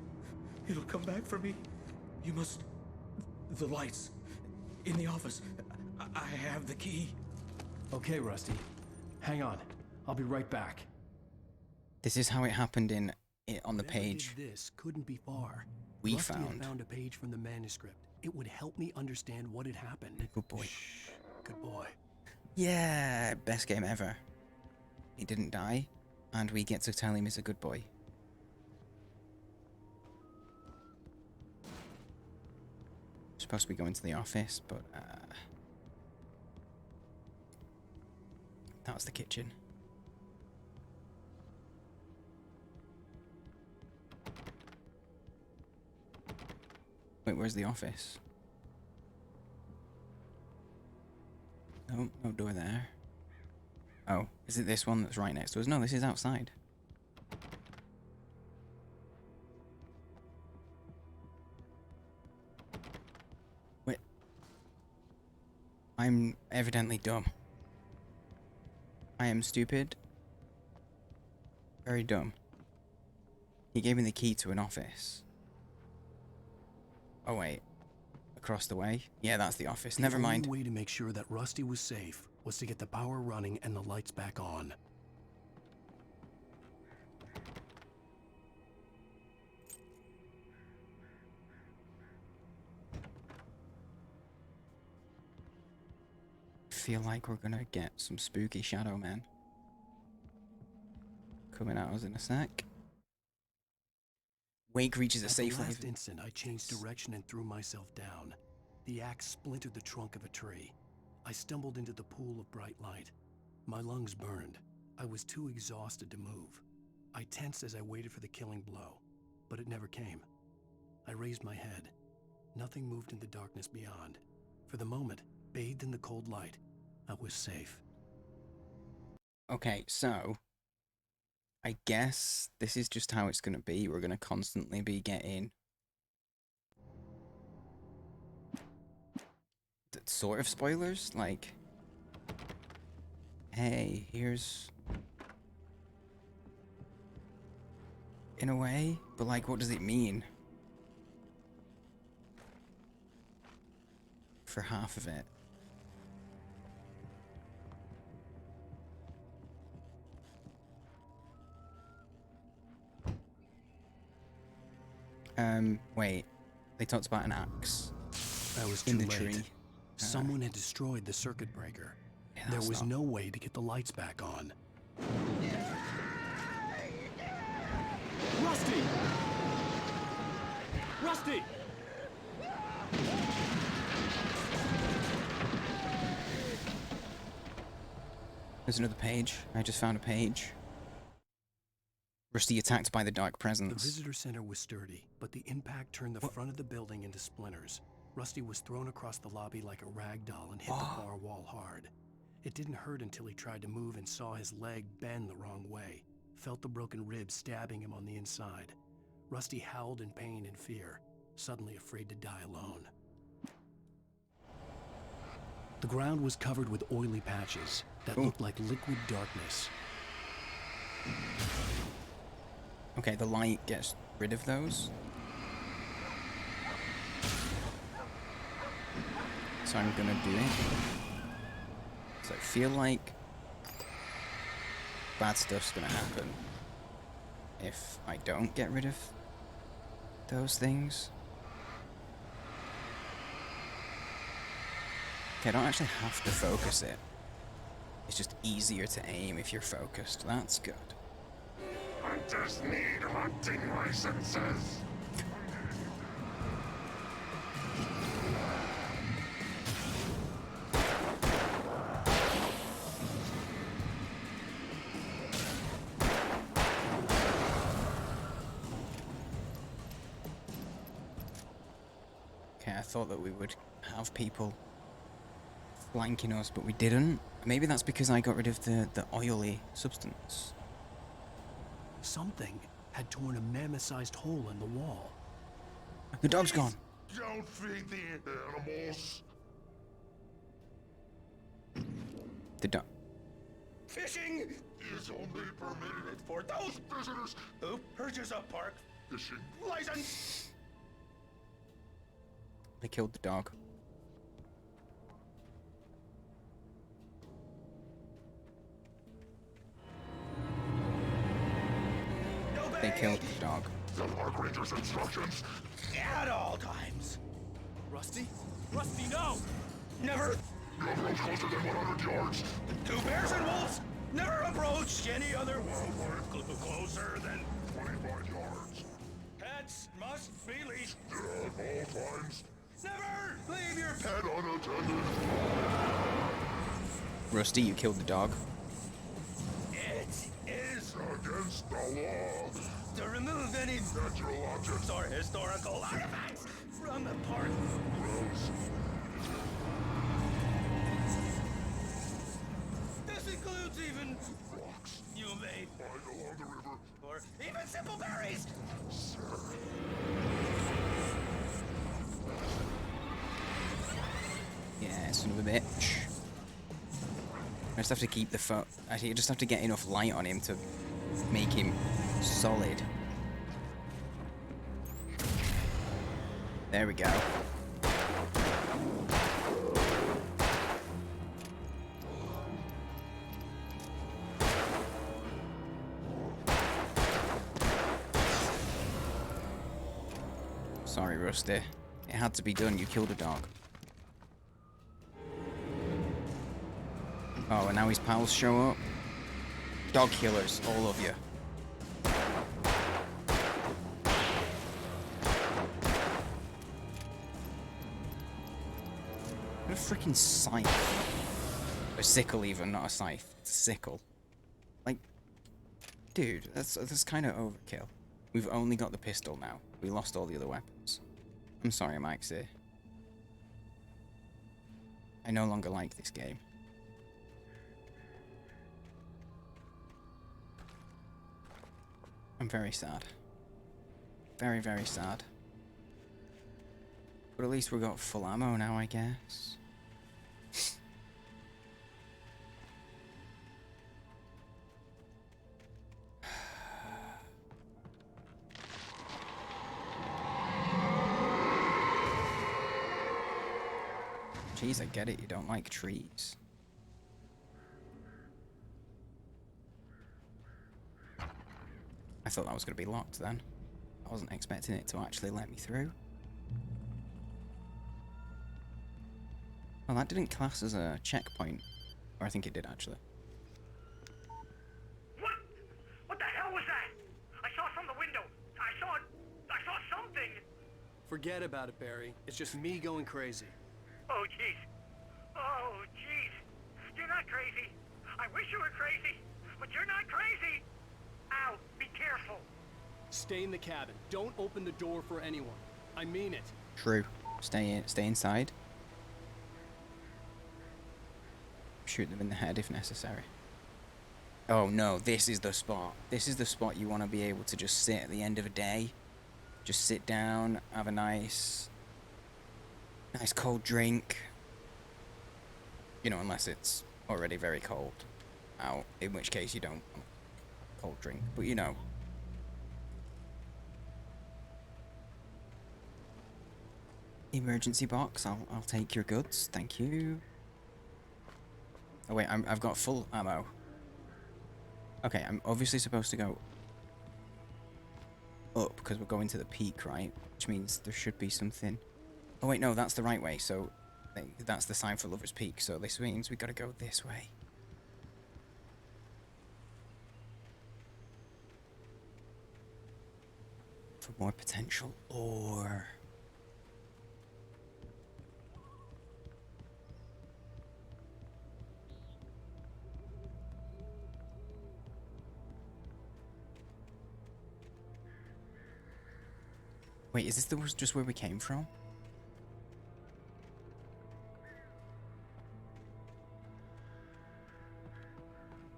It'll come back for me. You must... The lights. In the office. I have the key. Okay, Rusty. Hang on. I'll be right back. This is how it happened on the Whoever page did this couldn't be far. we Rusty had found. found a page from the manuscript. It would help me understand what had happened. Good boy. Shh. Good boy. Yeah, best game ever. He didn't die, and we get to tell him he's a good boy. Supposed to be going to the office, but that was the kitchen. Wait, where's the office? No, no door there. Oh, is it this one that's right next to us? No, this is outside. Wait. I'm evidently dumb. I am stupid. Very dumb. He gave me the key to an office. Oh wait. Across the way? Yeah, that's the office. Never mind. The only way to make sure that Rusty was safe was to get the power running and the lights back on. Feel like we're gonna get some spooky Shadow Man coming at us in a sec. Wake reaches a safe At the last haven. instant, I changed direction and threw myself down. The axe splintered the trunk of a tree. I stumbled into the pool of bright light. My lungs burned. I was too exhausted to move. I tensed as I waited for the killing blow, but it never came. I raised my head. Nothing moved in the darkness beyond. For the moment, bathed in the cold light, I was safe. Okay, so I guess this is just how it's gonna be. We're gonna constantly be getting sort of spoilers, like, hey, here's, in a way, but like, what does it mean? For half of it. Wait, they talked about an axe I was too in the late. tree. Someone had destroyed the circuit breaker. Yeah, There that's was not- no way to get the lights back on. Rusty! Rusty! There's another page. I just found a page. Rusty attacked by the dark The presence. visitor center was sturdy, but the impact turned the front of the building into splinters. Rusty was thrown across the lobby like a rag doll and hit the far wall hard. It didn't hurt until he tried to move and saw his leg bend the wrong way, felt the broken ribs stabbing him on the inside. Rusty howled in pain and fear, suddenly afraid to die alone. The ground was covered with oily patches that looked like liquid darkness. Okay, the light gets rid of those. So I'm gonna do it. So I feel like bad stuff's gonna happen if I don't get rid of those things. Okay, I don't actually have to focus it. It's just easier to aim if you're focused. That's good. Hunters need hunting licenses. thought that we would have people flanking us, but we didn't. Maybe that's because I got rid of the oily substance. Something had torn a mammoth-sized hole in the wall. The dog's gone. Don't feed the animals. The dog. Fishing Is only permitted for those visitors. who purchase a park Fishing license. They killed the dog. They killed the dog. The park ranger's instructions. At all times. Rusty? Rusty, no! Never. You approach closer than 100 yards. Two bears and wolves never approach any other wildlife closer than 25 yards. pets must be leashed. At all times. Never leave your pet. Pet unattended. Rusty, you killed the dog. It is Against the law. to remove any Natural objects. or historical artifacts from the park. Gross. This includes even Rocks. you may Find along the river. or even simple berries. Sir. Yeah, son of a bitch. I just have to keep the foot. Actually, I just have to get enough light on him to make him solid. There we go. Sorry, Rusty. It had to be done. You killed a dog. Oh, and now his pals show up. Dog killers, all of you. What a freaking scythe. A sickle even, not a scythe. It's a sickle. Like, dude, that's kind of overkill. We've only got the pistol now. We lost all the other weapons. I'm sorry, Maxie. I no longer like this game. I'm very sad. Very, very sad. But at least we got full ammo now, I guess. Jeez, I get it, you don't like trees. I thought that was going to be locked then. I wasn't expecting it to actually let me through. Well, that didn't class as a checkpoint. Or I think it did, actually. What? What the hell was that? I saw from the window. I saw something. Forget about it, Barry. It's just me going crazy. Oh, jeez. Oh, jeez. You're not crazy. I wish you were crazy, but you're not crazy. Ow, be careful. Stay in the cabin. Don't open the door for anyone. I mean it. True. Stay inside. Shoot them in the head if necessary. Oh no, this is the spot. This is the spot you want to be able to just sit at the end of a day. Just sit down, have a nice cold drink. You know, unless it's already very cold out, in which case you don't want a cold drink. But you know. Emergency box, I'll take your goods, thank you. Oh wait, I've got full ammo. Okay, I'm obviously supposed to go up because we're going to the peak, right? Which means there should be something. Oh wait, no, that's the right way. So that's the sign for Lover's Peak. So this means we gotta go this way. For more potential ore. Wait, is this just where we came from?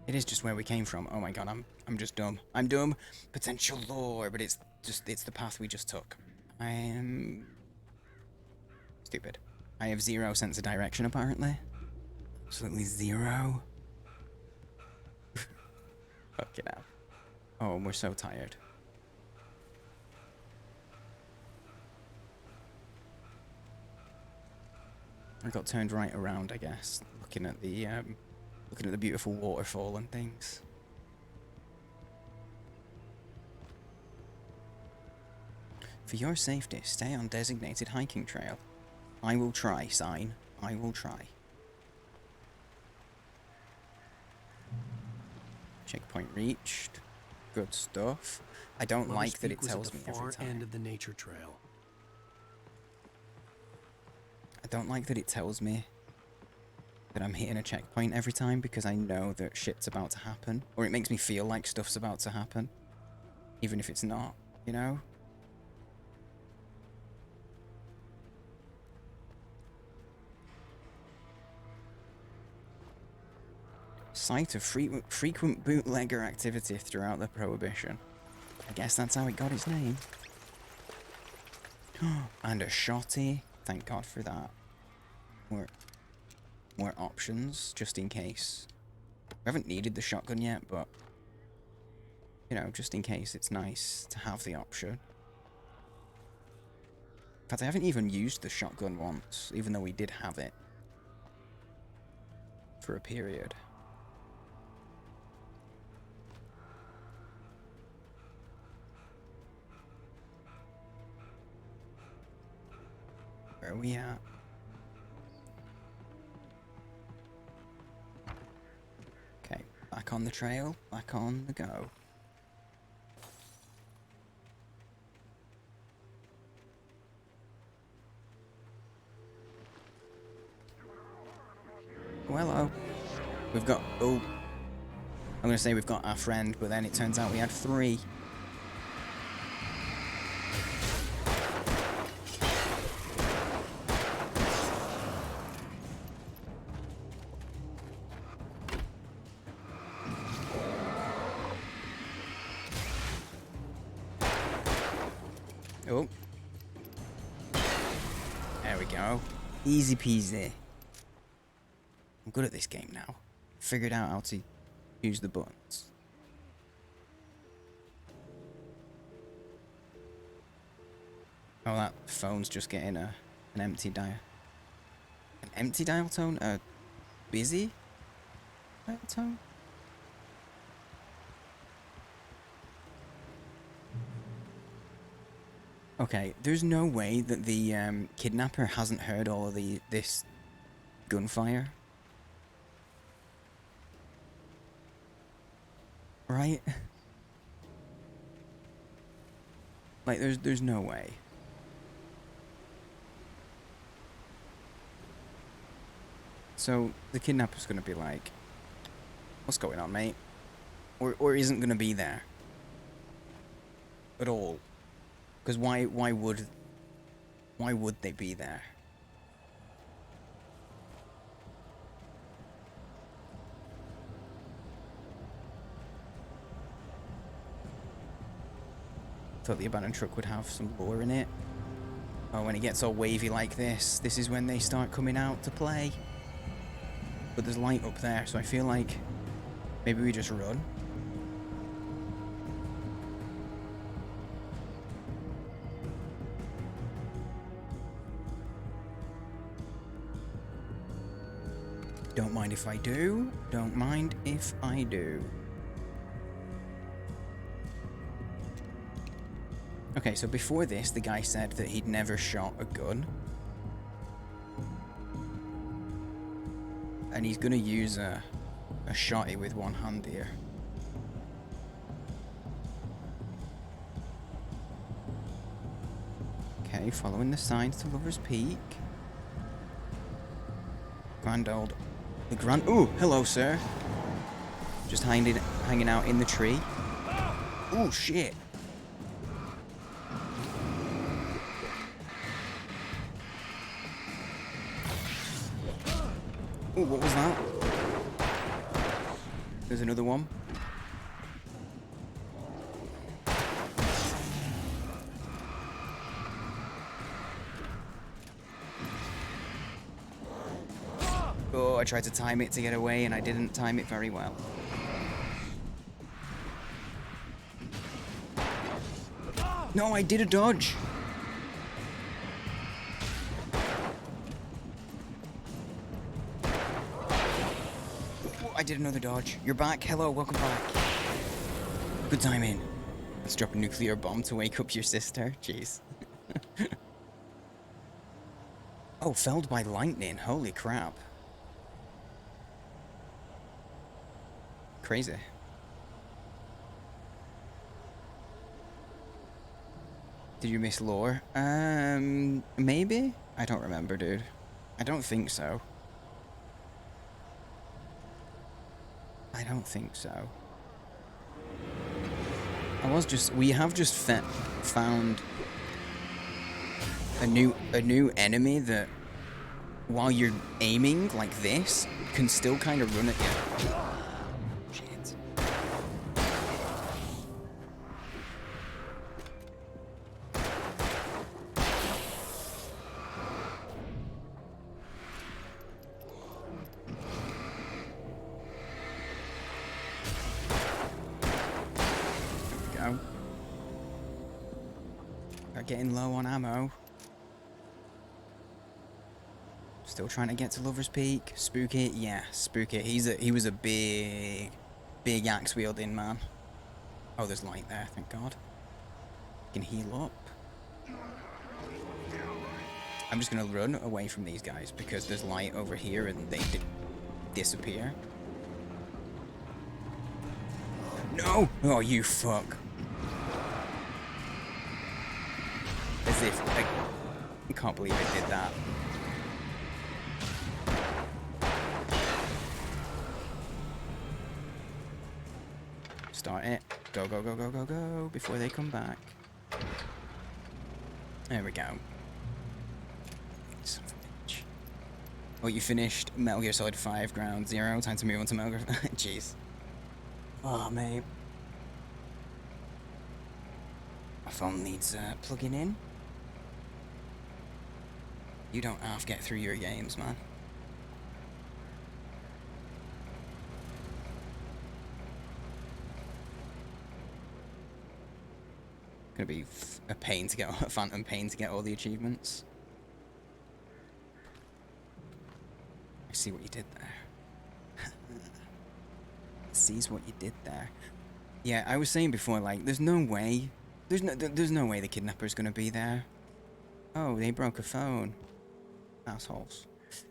It is just where we came from. Oh my god, I'm just dumb. I'm dumb. Potential lore, but it's the path we just took. I am stupid. I have 0 sense of direction apparently. Absolutely 0. Fuck it out. Oh, we're so tired. I got turned right around, I guess, looking at the beautiful waterfall and things. For your safety, stay on designated hiking trail. I will try, sign. I will try. Checkpoint reached. Good stuff. I don't like that it tells me every time. End of the nature trail. I don't like that it tells me that I'm hitting a checkpoint every time because I know that shit's about to happen. Or it makes me feel like stuff's about to happen. Even if it's not, you know? Site of frequent bootlegger activity throughout the Prohibition. I guess that's how it got its name. And a shotty. Thank God for that. More options, just in case. We haven't needed the shotgun yet, but... you know, just in case, it's nice to have the option. In fact, I haven't even used the shotgun once, even though we did have it. For a period. Where are we at? Okay, back on the trail, back on the go. Oh, hello. We've got... oh. I'm gonna say we've got our friend, but then it turns out we had 3. Oh. There we go. Easy peasy. I'm good at this game now. Figured out how to use the buttons. Oh, that phone's just getting an empty dial. An empty dial tone? A busy dial tone? Okay, there's no way that the kidnapper hasn't heard all of this gunfire. Right? Like, there's no way. So, the kidnapper's gonna be like, what's going on, mate? Or isn't gonna be there. At all. Because why would they be there? Thought the abandoned truck would have some lore in it. Oh, when it gets all wavy like this is when they start coming out to play. But there's light up there, so I feel like maybe we just run. Don't mind if I do. Don't mind if I do. Okay, so before this, the guy said that he'd never shot a gun. And he's gonna use a shotty with one hand here. Okay, following the signs to Lover's Peak. Ooh, hello, sir. Just hanging out in the tree. Ooh, shit. Ooh, what was that? There's another one. Oh, I tried to time it to get away and I didn't time it very well. No, I did a dodge. Oh, I did another dodge. You're back. Hello, welcome back. Good timing. Let's drop a nuclear bomb to wake up your sister. Jeez. Oh, felled by lightning. Holy crap. Crazy. Did you miss lore? Maybe? I don't remember, dude. I don't think so. I don't think so. We have just found a new enemy that, while you're aiming like this, can still kind of run at you. Shit. There we go. We're getting low on ammo. Still trying to get to Lover's Peak. Spook it, yeah, spook it. He was a big axe wielding man. Oh, there's light there, thank God. Can heal up. I'm just gonna run away from these guys because there's light over here and they disappear. No! Oh, you fuck. As if I can't believe I did that. Start it. Go, go, go, go, go, go, before they come back. There we go. Son of a bitch. Oh, you finished Metal Gear Solid 5 Ground Zero. Time to move on to Metal Gear... Jeez. Oh, mate. My phone needs plugging in. You don't half get through your games, man. Gonna be a pain to get, a phantom pain to get all the achievements. I see what you did there. Sees what you did there. Yeah, I was saying before, like, there's no way the kidnapper's gonna be there. Oh, they broke a phone. Assholes.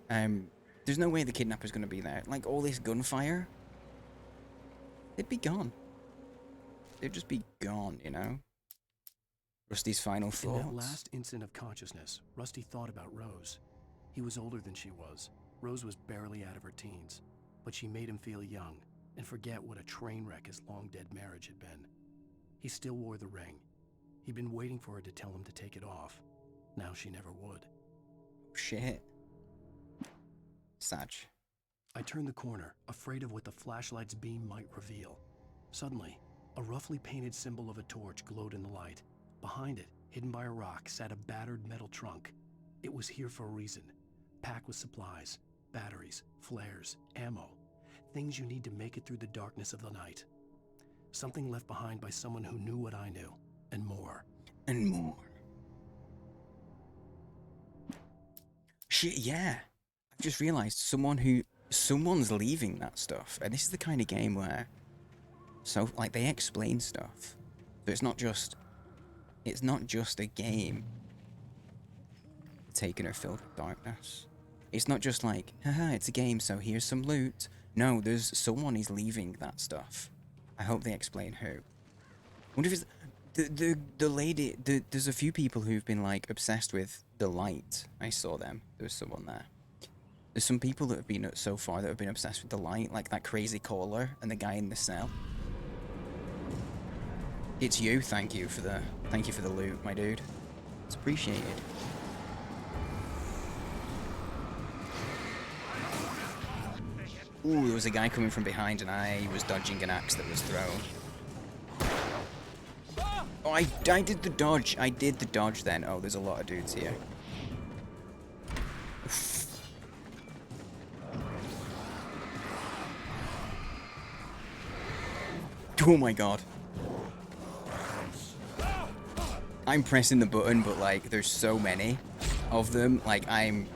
There's no way the kidnapper's gonna be there. Like, all this gunfire, they'd be gone. They'd just be gone, you know? Rusty's final thoughts. In that last instant of consciousness, Rusty thought about Rose. He was older than she was. Rose was barely out of her teens, but she made him feel young and forget what a train wreck his long-dead marriage had been. He still wore the ring. He'd been waiting for her to tell him to take it off. Now she never would. Shit. Sag. I turned the corner, afraid of what the flashlight's beam might reveal. Suddenly, a roughly painted symbol of a torch glowed in the light. Behind it, hidden by a rock, sat a battered metal trunk. It was here for a reason. Packed with supplies, batteries, flares, ammo. Things you need to make it through the darkness of the night. Something left behind by someone who knew what I knew, and more. And more. Shit, yeah. I've just realized someone's leaving that stuff. And this is the kind of game where, so, like, they explain stuff. So it's not just a game taken or filled with darkness. It's not just like, haha, it's a game, so here's some loot. No, there's someone is leaving that stuff. I hope they explain who. I wonder if it's the lady. There's a few people who've been like obsessed with the light. I saw them. There was someone there. There's some people that have been so far that have been obsessed with the light, like that crazy caller and the guy in the cell. It's you. Thank you for the loot, my dude. It's appreciated. Ooh, there was a guy coming from behind and I was dodging an axe that was thrown. Oh, I did the dodge. I did the dodge then. Oh, there's a lot of dudes here. Oh my god. I'm pressing the button, but like, there's so many of them. Like, I'm...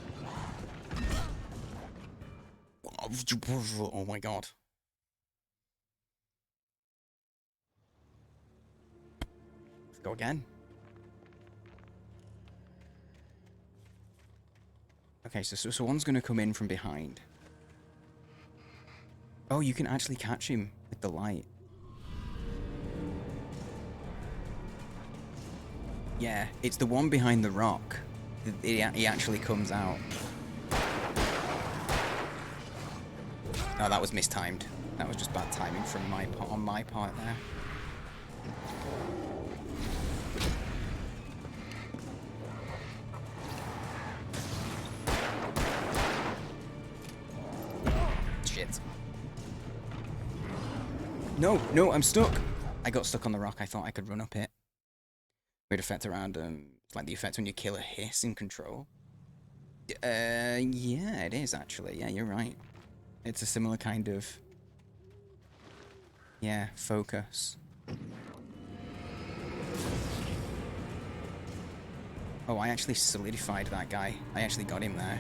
Oh my god. Let's go again. Okay, so one's gonna come in from behind. Oh, you can actually catch him with the light. Yeah, it's the one behind the rock. He actually comes out. Oh, that was mistimed. That was just bad timing from on my part there. Shit. No, I'm stuck. I got stuck on the rock. I thought I could run up it. Weird effect around, like the effect when you kill a hiss in Control. Yeah, it is actually. Yeah, you're right. It's a similar kind of, yeah, focus. Oh, I actually solidified that guy. I actually got him there.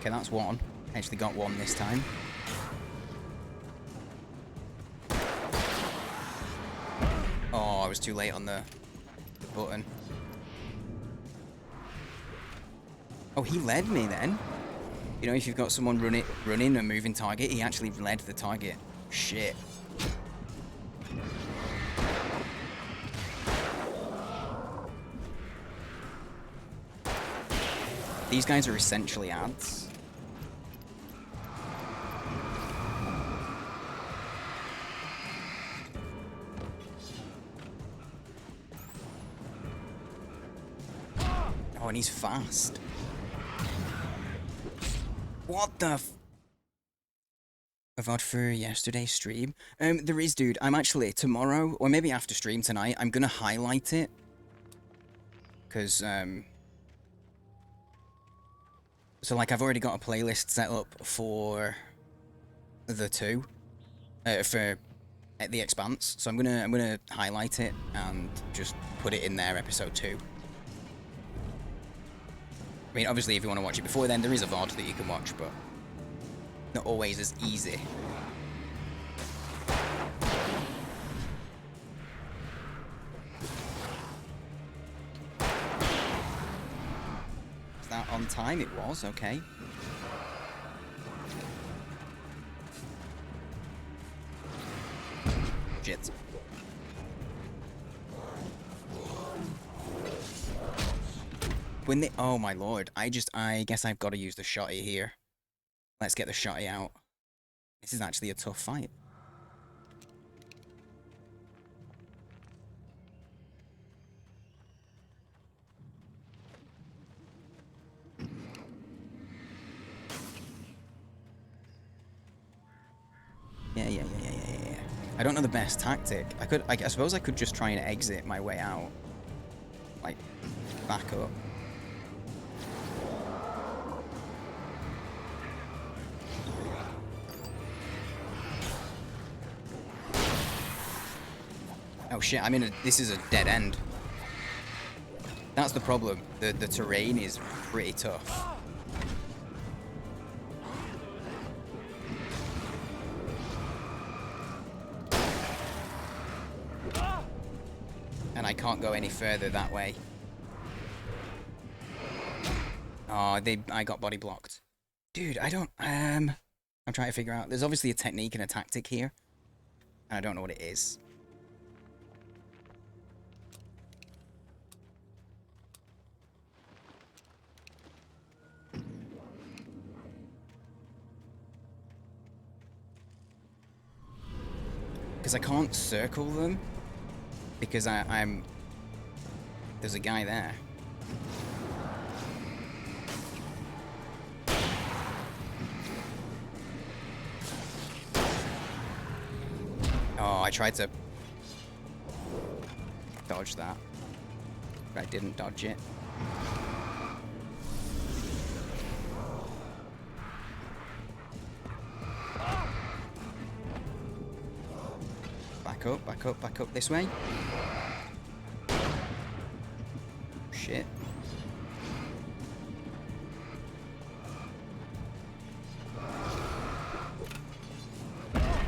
Okay, that's one. I actually got one this time. Oh, I was too late on the button. Oh, he led me then. You know, if you've got someone running a moving target, he actually led the target. Shit. These guys are essentially ads. Oh, and he's fast. What the f... A VOD for yesterday's stream? There is, dude. I'm actually, tomorrow, or maybe after stream tonight, I'm gonna highlight it. Because, so, like, I've already got a playlist set up for the two. For The Expanse. So I'm gonna highlight it and just put it in there, episode 2. I mean, obviously, if you want to watch it before then, there is a VOD that you can watch, but not always as easy. Is that on time? It was, okay. Shit. When they... Oh my lord. I guess I've got to use the shotty here. Let's get the shotty out. This is actually a tough fight. Yeah. I don't know the best tactic. I suppose I could just try and exit my way out. Like, back up. Oh shit, I'm in a... This is a dead end. That's the problem. The terrain is pretty tough. And I can't go any further that way. Oh, I got body blocked. Dude, I don't... I'm trying to figure out... There's obviously a technique and a tactic here. And I don't know what it is. Because I can't circle them. Because I'm... There's a guy there. Oh, I tried to dodge that, but I didn't dodge it. Back up, back up, back up this way. Shit.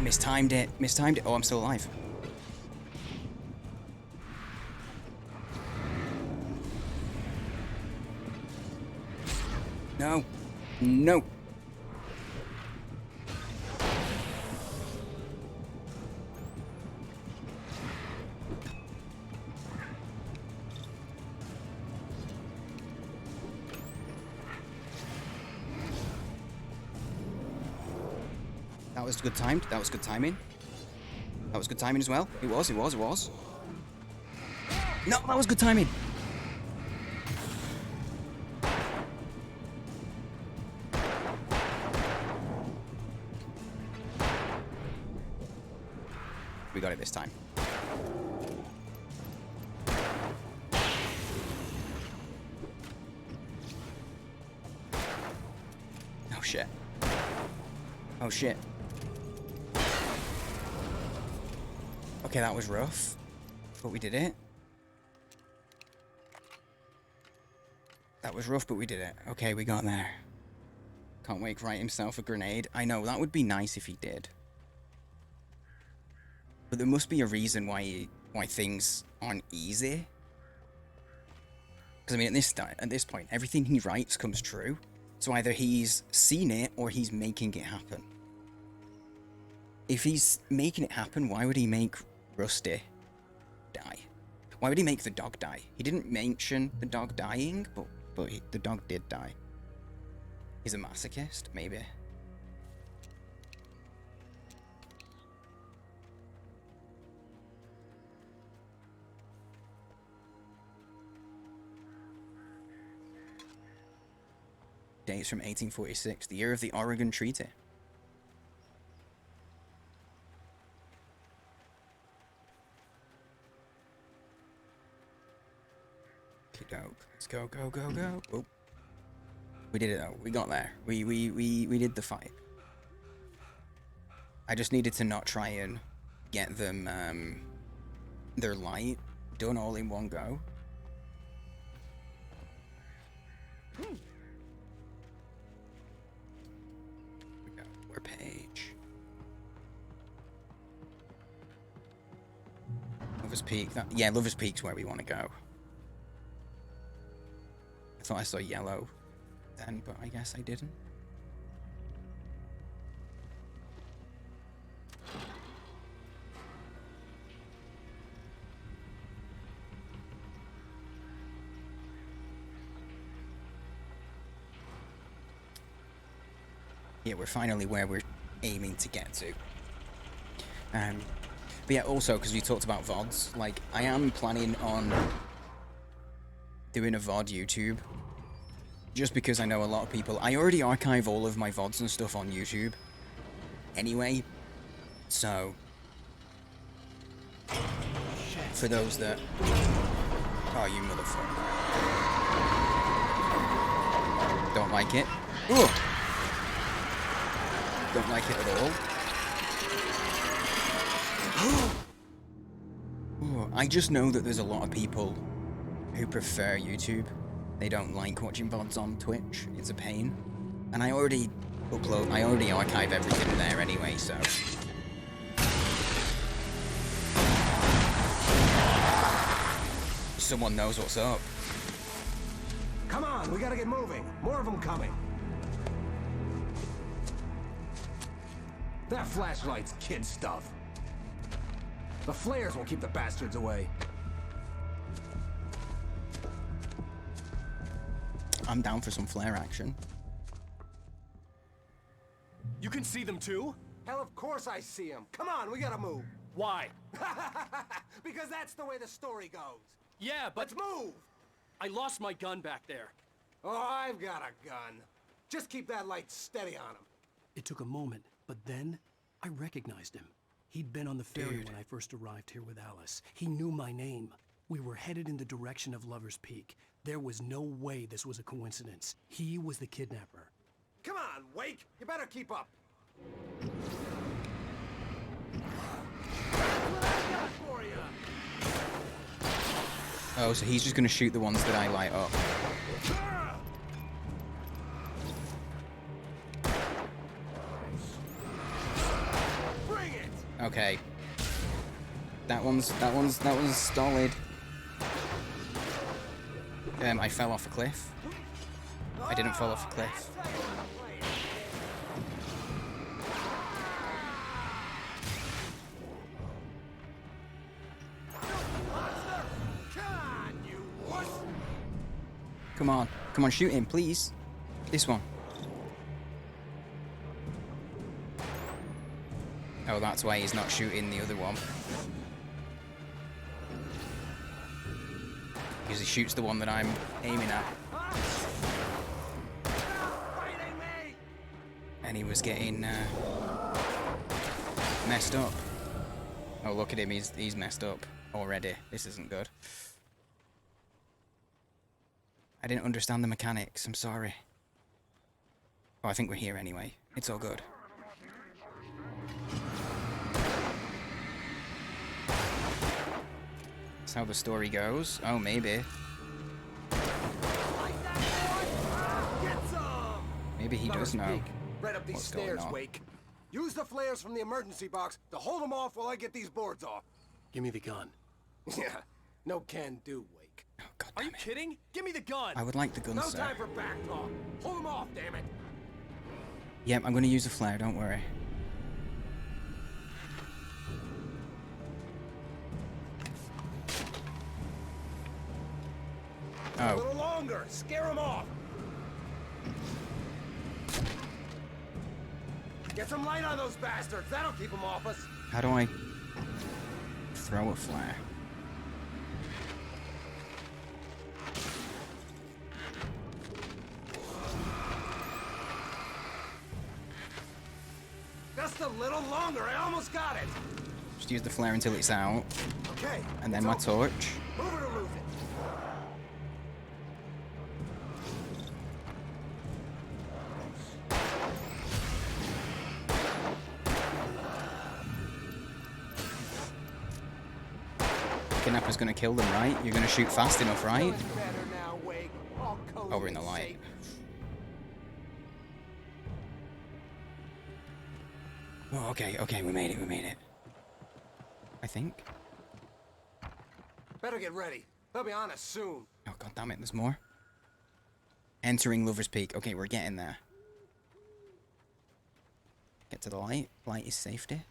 Mistimed it. Mistimed it. Oh, I'm still alive. No. No. That was good timed. That was good timing. That was good timing as well. It was. No, that was good timing. We got it this time. Oh shit. Oh shit. Okay, that was rough, but we did it. That was rough, but we did it. Okay, we got there. Can't wait to write himself a grenade. I know, that would be nice if he did. But there must be a reason why things aren't easy. Because I mean, at this point, everything he writes comes true. So either he's seen it or he's making it happen. If he's making it happen, why would he make Rusty die? Why would he make the dog die? He didn't mention the dog dying, but the dog did die. He's a masochist, maybe. Dates from 1846, the year of the Oregon Treaty. Let's go, go, go, go. Oh. We did it though. We got there. We did the fight. I just needed to not try and get them their light done all in one go. We're Page. Lover's Peak. Yeah, Lover's Peak's where we want to go. I thought I saw yellow then, but I guess I didn't. Yeah, we're finally where we're aiming to get to. But yeah, also, because you talked about VODs, like, I am planning on doing a VOD YouTube. Just because I know a lot of people... I already archive all of my VODs and stuff on YouTube. Anyway. So... for those that... Oh, you motherfucker. Don't like it. Ooh. Don't like it at all. Ooh, I just know that there's a lot of people who prefer YouTube. They don't like watching VODs on Twitch. It's a pain. And I already archive everything there anyway, so... Someone knows what's up. Come on, we gotta get moving. More of them coming. That flashlight's kid stuff. The flares will keep the bastards away. I'm down for some flare action. You can see them too? Hell, of course I see them. Come on, we gotta move. Why? Because that's the way the story goes. Yeah, but... Let's move! I lost my gun back there. Oh, I've got a gun. Just keep that light steady on him. It took a moment, but then I recognized him. He'd been on the ferry Dude. when I first arrived here with Alice. He knew my name. We were headed in the direction of Lover's Peak. There was no way this was a coincidence. He was the kidnapper. Come on, Wake! You better keep up. What I got for you? Oh, so he's just gonna shoot the ones that I light up. Bring it! Okay. That one's solid. I fell off a cliff. I didn't fall off a cliff. Come on. Come on, shoot him, please. This one. Oh, that's why he's not shooting the other one. Because he shoots the one that I'm aiming at. And he was getting messed up. Oh, look at him, he's messed up already. This isn't good. I didn't understand the mechanics, I'm sorry. Oh, I think we're here anyway. It's all good. That's how the story goes. Oh, maybe. Maybe he does know Right up these what's going stairs, on. Wake. Use the flares from the emergency box to hold them off while I get these boards off. Give me the gun. Yeah, no can do, Wake. Oh, God Are damn you it. kidding? Give me the gun! I would like the gun, No sir. time for back talk. Hold them off, damn it. Yep, I'm gonna use a flare, don't worry. A Oh. little longer. Scare them off. Get some light on those bastards. That'll keep them off us. How do I throw a flare? Just a little longer. I almost got it. Just use the flare until it's out. Okay. And then it's my open. torch. Move it or lose it. Kidnapper's gonna kill them, right? You're gonna shoot fast enough, right? Better now, Wake. All cozy Oh, we're in the and light. safe. Oh, okay, we made it. I think. Better get ready. They'll be on us soon. Oh, god damn it, there's more. Entering Lover's Peak. Okay, we're getting there. Get to the light. Light is safety.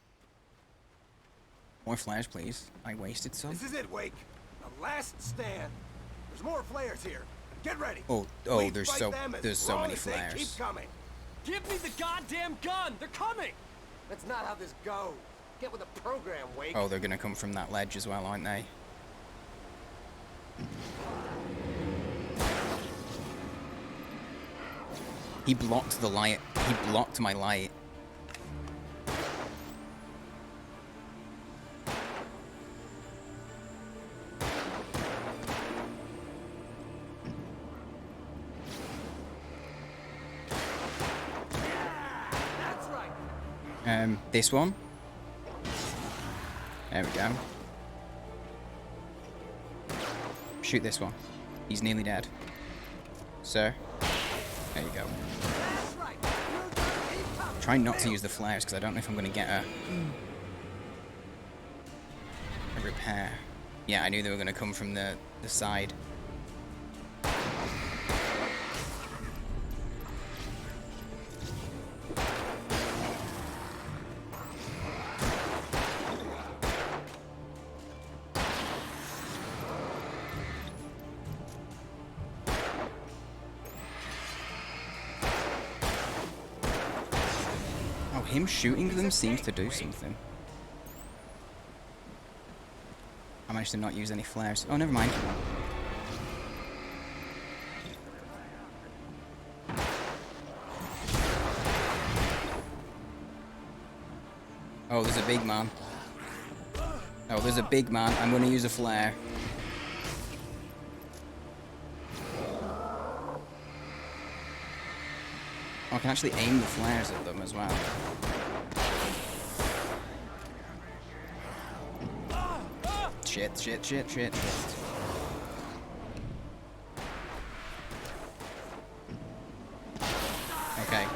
More flares, please. I wasted some. This is it, Wake. The last stand. There's more flares here. Get ready. Oh, We there's fight so them as there's so long many as they flares. Keep coming. Give me the goddamn gun! They're coming! That's not how this goes. Get with the program, Wake. Oh, they're gonna come from that ledge as well, aren't they? He blocked the light. He blocked my light. That's right. This one. There we go. Shoot this one. He's nearly dead. Sir. There you go. That's right. Try not to use the flares because I don't know if I'm going to get a repair. Yeah, I knew they were going to come from the side. Him shooting them seems to do something. I managed to not use any flares. Oh, never mind. Oh, there's a big man. Oh, there's a big man. I'm going to use a flare. Oh, I can actually aim the flares at them as well. Shit, shit, shit, shit, shit. Okay.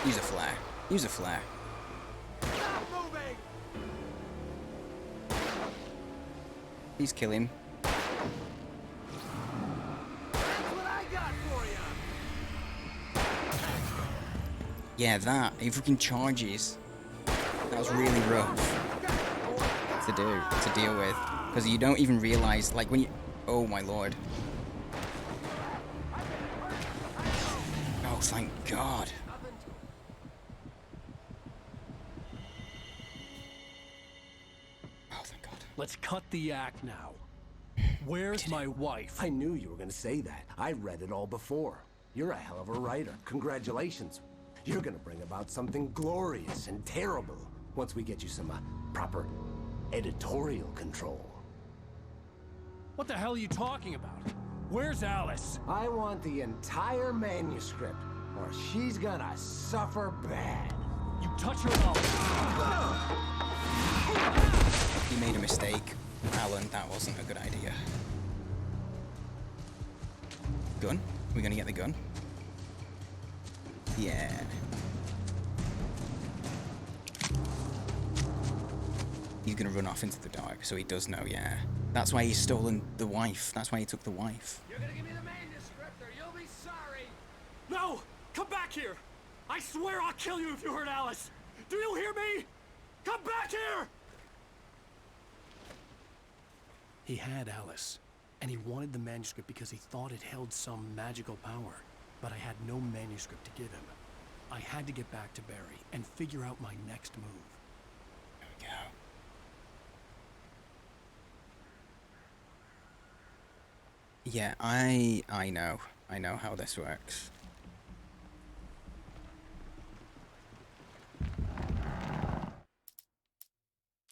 Use a flare. Use a flare. Please kill him. Yeah, that. He freaking charges. That was really rough to deal with. Because you don't even realize, like, when you... Oh, my lord. Oh, thank God. Oh, thank God. Let's cut the act now. Where's my wife? I knew you were gonna say that. I read it all before. You're a hell of a writer. Congratulations. You're gonna bring about something glorious and terrible once we get you some proper editorial control. What the hell are you talking about? Where's Alice? I want the entire manuscript, or she's gonna suffer bad. You touch her at all. You made a mistake, Alan. That wasn't a good idea. Gun? We're gonna get the gun? Yeah. He's gonna run off into the dark, so he does know, yeah. That's why he's stolen the wife. That's why he took the wife. You're gonna give me the manuscript or you'll be sorry. No! Come back here! I swear I'll kill you if you hurt Alice! Do you hear me? Come back here! He had Alice, and he wanted the manuscript because he thought it held some magical power. But I had no manuscript to give him. I had to get back to Barry and figure out my next move. There we go. Yeah, I know. I know how this works.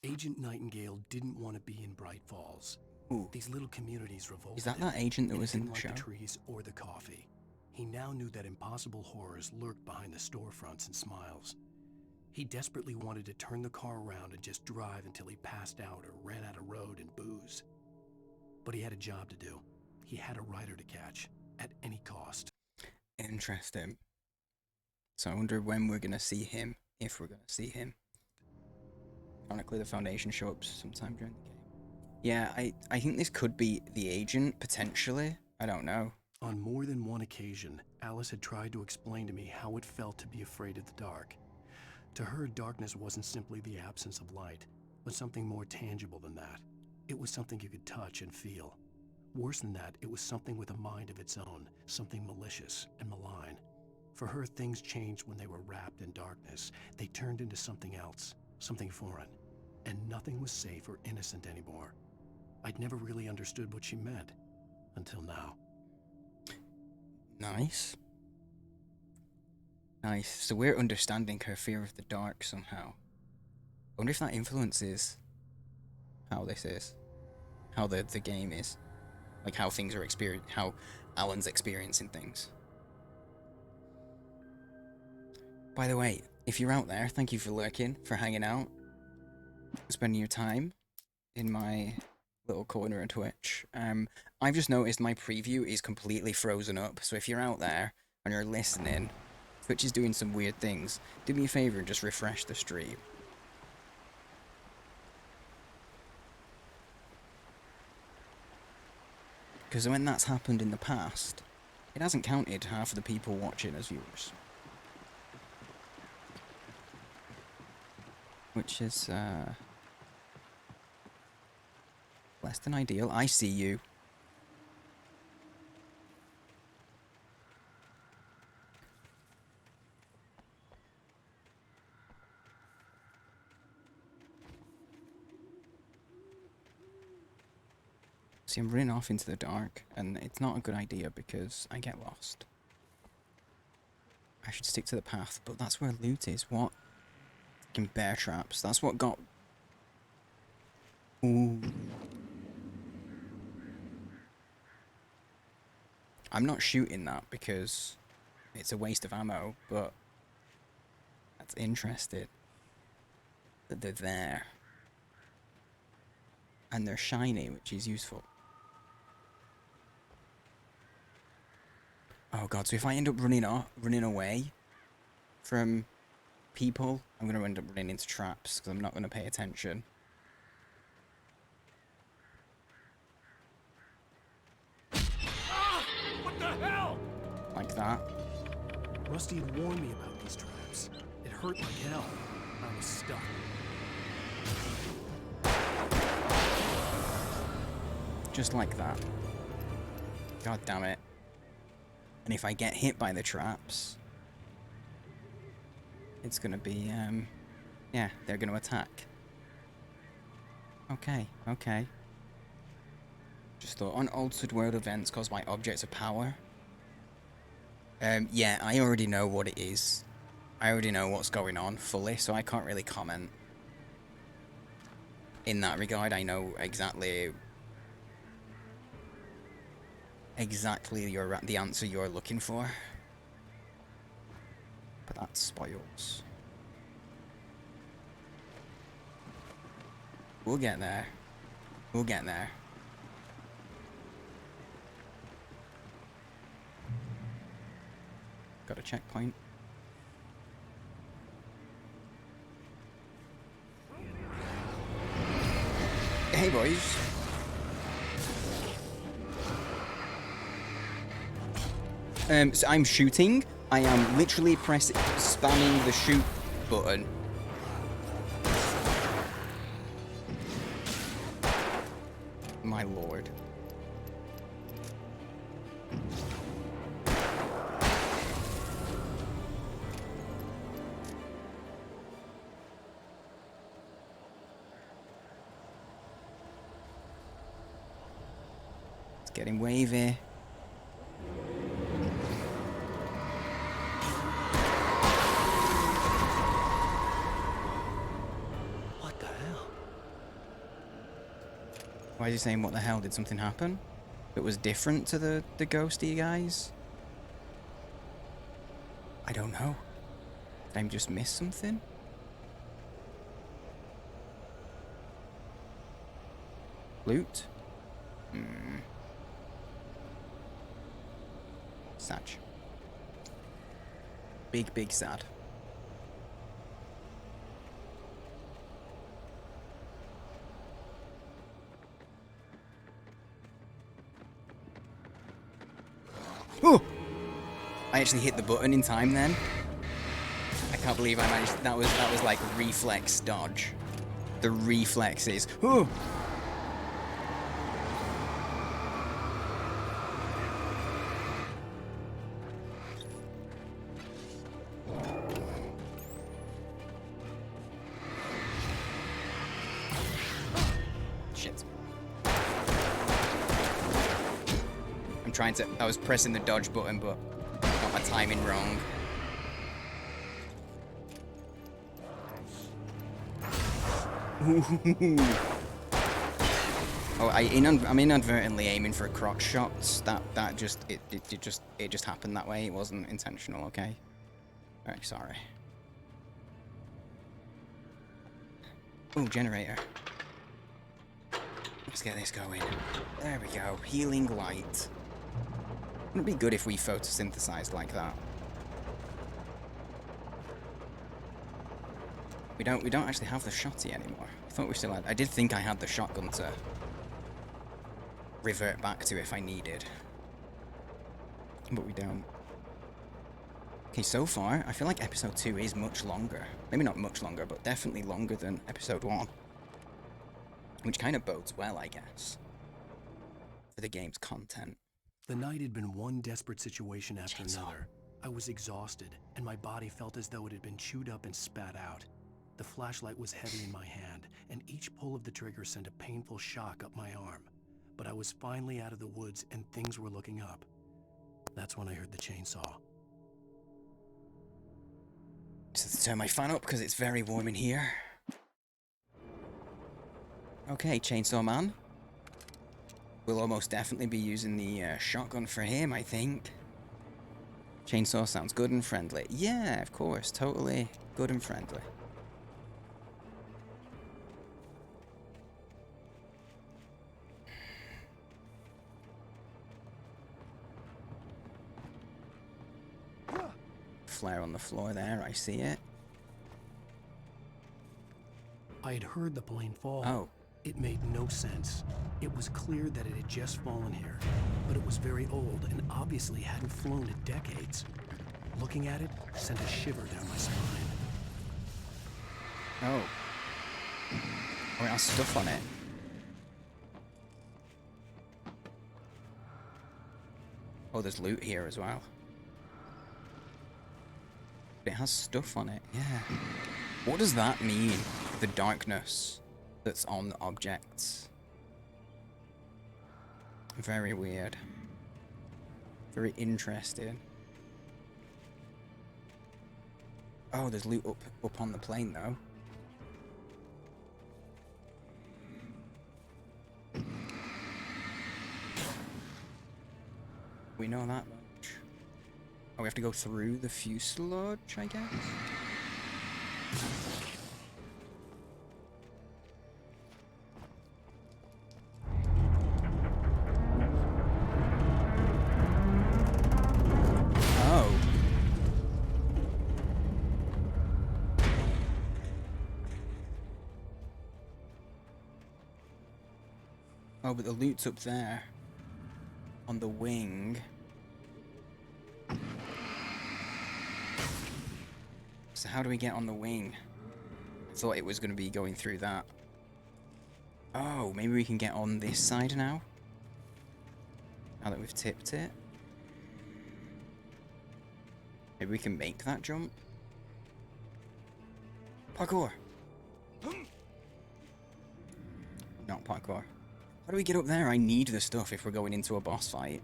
Agent Nightingale didn't want to be in Bright Falls. Ooh. These little communities revolted. Is that agent that was in the show? The trees or the coffee. He now knew that impossible horrors lurked behind the storefronts and smiles. He desperately wanted to turn the car around and just drive until he passed out or ran out of road and booze. But he had a job to do. He had a writer to catch, at any cost. Interesting. So I wonder when we're going to see him, if we're going to see him. Ironically, the Foundation show up sometime during the game. Yeah, I think this could be the agent, potentially. I don't know. On more than one occasion, Alice had tried to explain to me how it felt to be afraid of the dark. To her, darkness wasn't simply the absence of light, but something more tangible than that. It was something you could touch and feel. Worse than that, it was something with a mind of its own, something malicious and malign. For her, things changed when they were wrapped in darkness. They turned into something else, something foreign, and nothing was safe or innocent anymore. I'd never really understood what she meant, until now. Nice. Nice. So we're understanding her fear of the dark somehow. I wonder if that influences how this is. How the game is. Like how things are how Alan's experiencing things. By the way, if you're out there, thank you for lurking, for hanging out, spending your time in my little corner of Twitch. I've just noticed my preview is completely frozen up, so if you're out there and you're listening, Twitch is doing some weird things. Do me a favor and just refresh the stream. Because when that's happened in the past, it hasn't counted half of the people watching as viewers. Which is, less than ideal. I see you. See, I'm running off into the dark, and it's not a good idea because I get lost. I should stick to the path, but that's where loot is. What? Fucking bear traps. That's what got... Ooh. I'm not shooting that because it's a waste of ammo, but that's interesting that they're there. And they're shiny, which is useful. Oh god, so if I end up running away from people, I'm going to end up running into traps because I'm not going to pay attention. Ah! What the hell? Like that. Rusty had warned me about these traps. It hurt like hell. I was stuck. Just like that. God damn it. And if I get hit by the traps, it's gonna be, yeah, they're gonna attack. Okay, okay. Just thought, unaltered world events caused by objects of power. Yeah, I already know what it is. I already know what's going on fully, so I can't really comment. In that regard, I know exactly the answer you're looking for. But that's spoils. We'll get there. We'll get there. Got a checkpoint. Hey boys. So I'm shooting. I am literally spamming the shoot button. My lord. It's getting wavy. What the hell? Why is he saying what the hell? Did something happen that was different to the ghosty guys? I don't know. Did I just miss something? Loot? Sad. Big sad. Oh! I actually hit the button in time then. I can't believe I managed. That was like reflex dodge. The reflexes. Oh! Shit. I'm trying to. I was pressing the dodge button, but got my timing wrong. Oh, I'm inadvertently aiming for crotch shots. That just it just happened that way. It wasn't intentional. Okay. Very sorry. Oh, generator. Let's get this going. There we go. Healing light. Wouldn't it be good if we photosynthesized like that? We don't actually have the shotty anymore. I thought we still had. I did think I had the shotgun to revert back to if I needed. But we don't. Okay, so far, I feel like episode 2 is much longer. Maybe not much longer, but definitely longer than episode 1. Which kind of bodes well, I guess, for the game's content. The night had been one desperate situation after another. I was exhausted, and my body felt as though it had been chewed up and spat out. The flashlight was heavy in my hand, and each pull of the trigger sent a painful shock up my arm. but I was finally out of the woods and things were looking up. That's when I heard the chainsaw. Just turn my fan up because it's very warm in here. Okay, Chainsaw Man. We'll almost definitely be using the shotgun for him, I think. Chainsaw sounds good and friendly. Yeah, of course, totally good and friendly. Flare on the floor there, I see it. I had heard the plane fall. Oh. It made no sense. It was clear that it had just fallen here, but it was very old and obviously hadn't flown in decades. Looking at it sent a shiver down my spine. Oh. Oh, it has stuff on it. Oh, there's loot here as well. It has stuff on it, yeah. What does that mean? The darkness that's on the objects. Very weird. Very interesting. Oh, there's loot up on the plane though. We know that much. Oh, we have to go through the fuselage, I guess? Oh. Oh, but the loot's up there. On the wing. So how do we get on the wing? I thought it was going to be going through that. Oh, maybe we can get on this side now? Now that we've tipped it. Maybe we can make that jump? Parkour! Not parkour. How do we get up there? I need the stuff if we're going into a boss fight.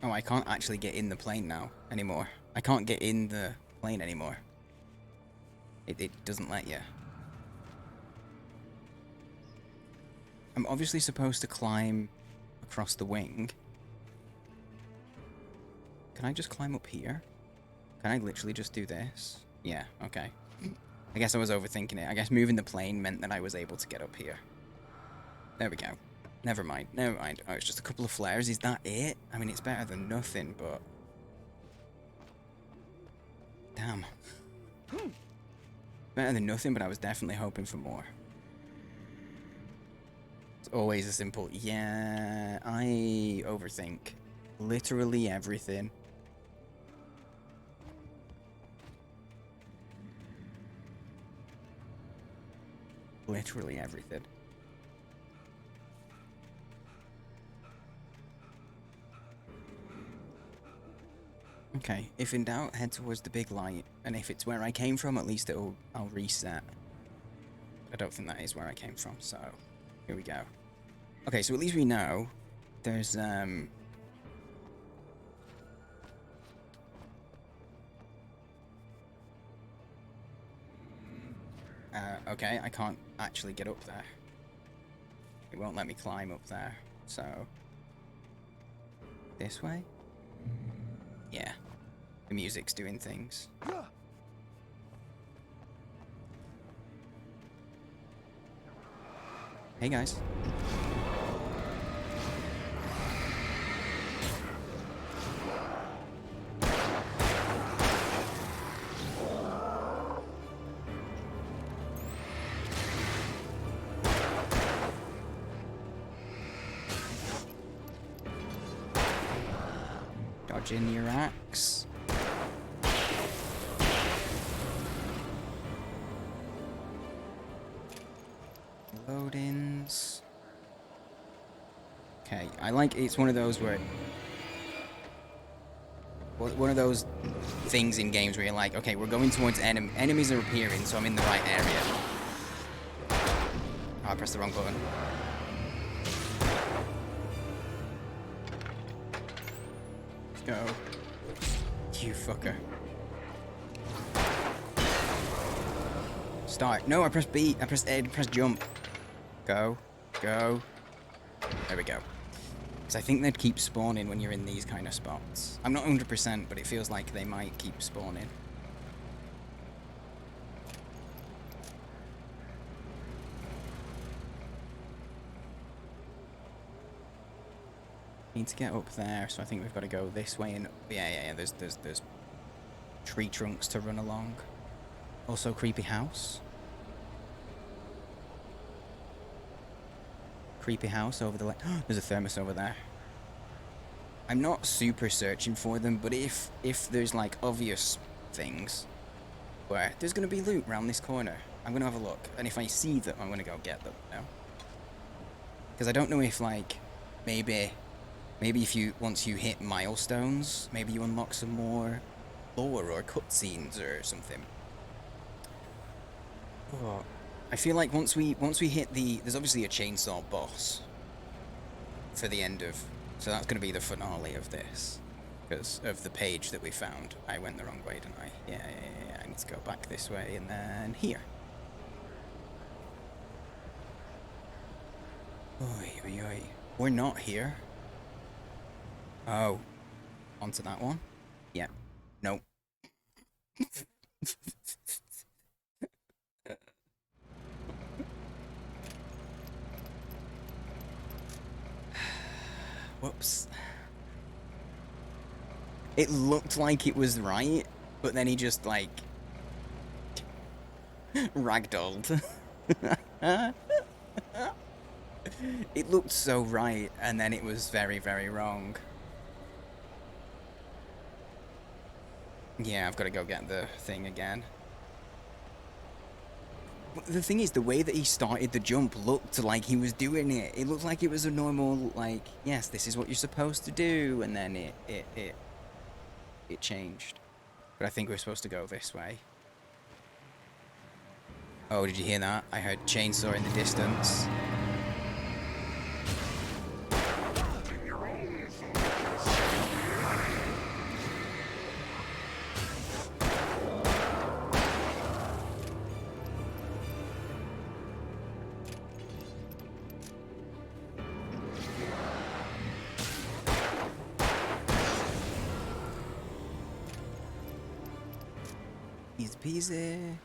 Oh, I can't actually get in the plane now anymore. I can't get in the plane anymore. It doesn't let you. I'm obviously supposed to climb across the wing. Can I just climb up here? Can I literally just do this? Yeah, okay. I guess I was overthinking it. I guess moving the plane meant that I was able to get up here. There we go. Never mind, never mind. Oh, it's just a couple of flares. Is that it? I mean, it's better than nothing, but... Damn. Better than nothing, but I was definitely hoping for more. It's always a simple, yeah, I overthink literally everything. Literally everything. Okay, if in doubt, head towards the big light. And if it's where I came from, at least I'll reset. I don't think that is where I came from, so here we go. Okay, so at least we know there's okay, I can't actually get up there. It won't let me climb up there, so... This way? Yeah. The music's doing things. Hey guys. Dodging your axe. Load-ins. Okay, I like it's one of those where... one of those things in games where you're like, okay, we're going towards enemies are appearing, so I'm in the right area. Oh, I pressed the wrong button. Let's go. You fucker. Start. No, I pressed B. I pressed A. I pressed jump. Go. Go. There we go. Because I think they'd keep spawning when you're in these kind of spots. I'm not 100%, but it feels like they might keep spawning. Need to get up there, so I think we've got to go this way and yeah. There's tree trunks to run along. Also, creepy house. Creepy house over the lake. There's a thermos over there. I'm not super searching for them, but if there's like obvious things where there's gonna be loot around this corner, I'm gonna have a look, and if I see them, I'm gonna go get them. You know? Because I don't know if like maybe if once you hit milestones, maybe you unlock some more lore or cutscenes or something. Oh, I feel like once we hit there's obviously a chainsaw boss for the end of, so that's going to be the finale of this because of the page that we found. I went the wrong way, didn't I? Yeah. I need to go back this way and then here. Oi. We're not here. Oh. Onto that one? Yep. Nope. Whoops. It looked like it was right, but then he just, like, ragdolled. It looked so right, and then it was very, very wrong. Yeah, I've got to go get the thing again. But the thing is, the way that he started the jump looked like he was doing it. It looked like it was a normal, like, yes, this is what you're supposed to do, and then it changed. But I think we're supposed to go this way. Oh, did you hear that? I heard chainsaw in the distance. Easy peasy.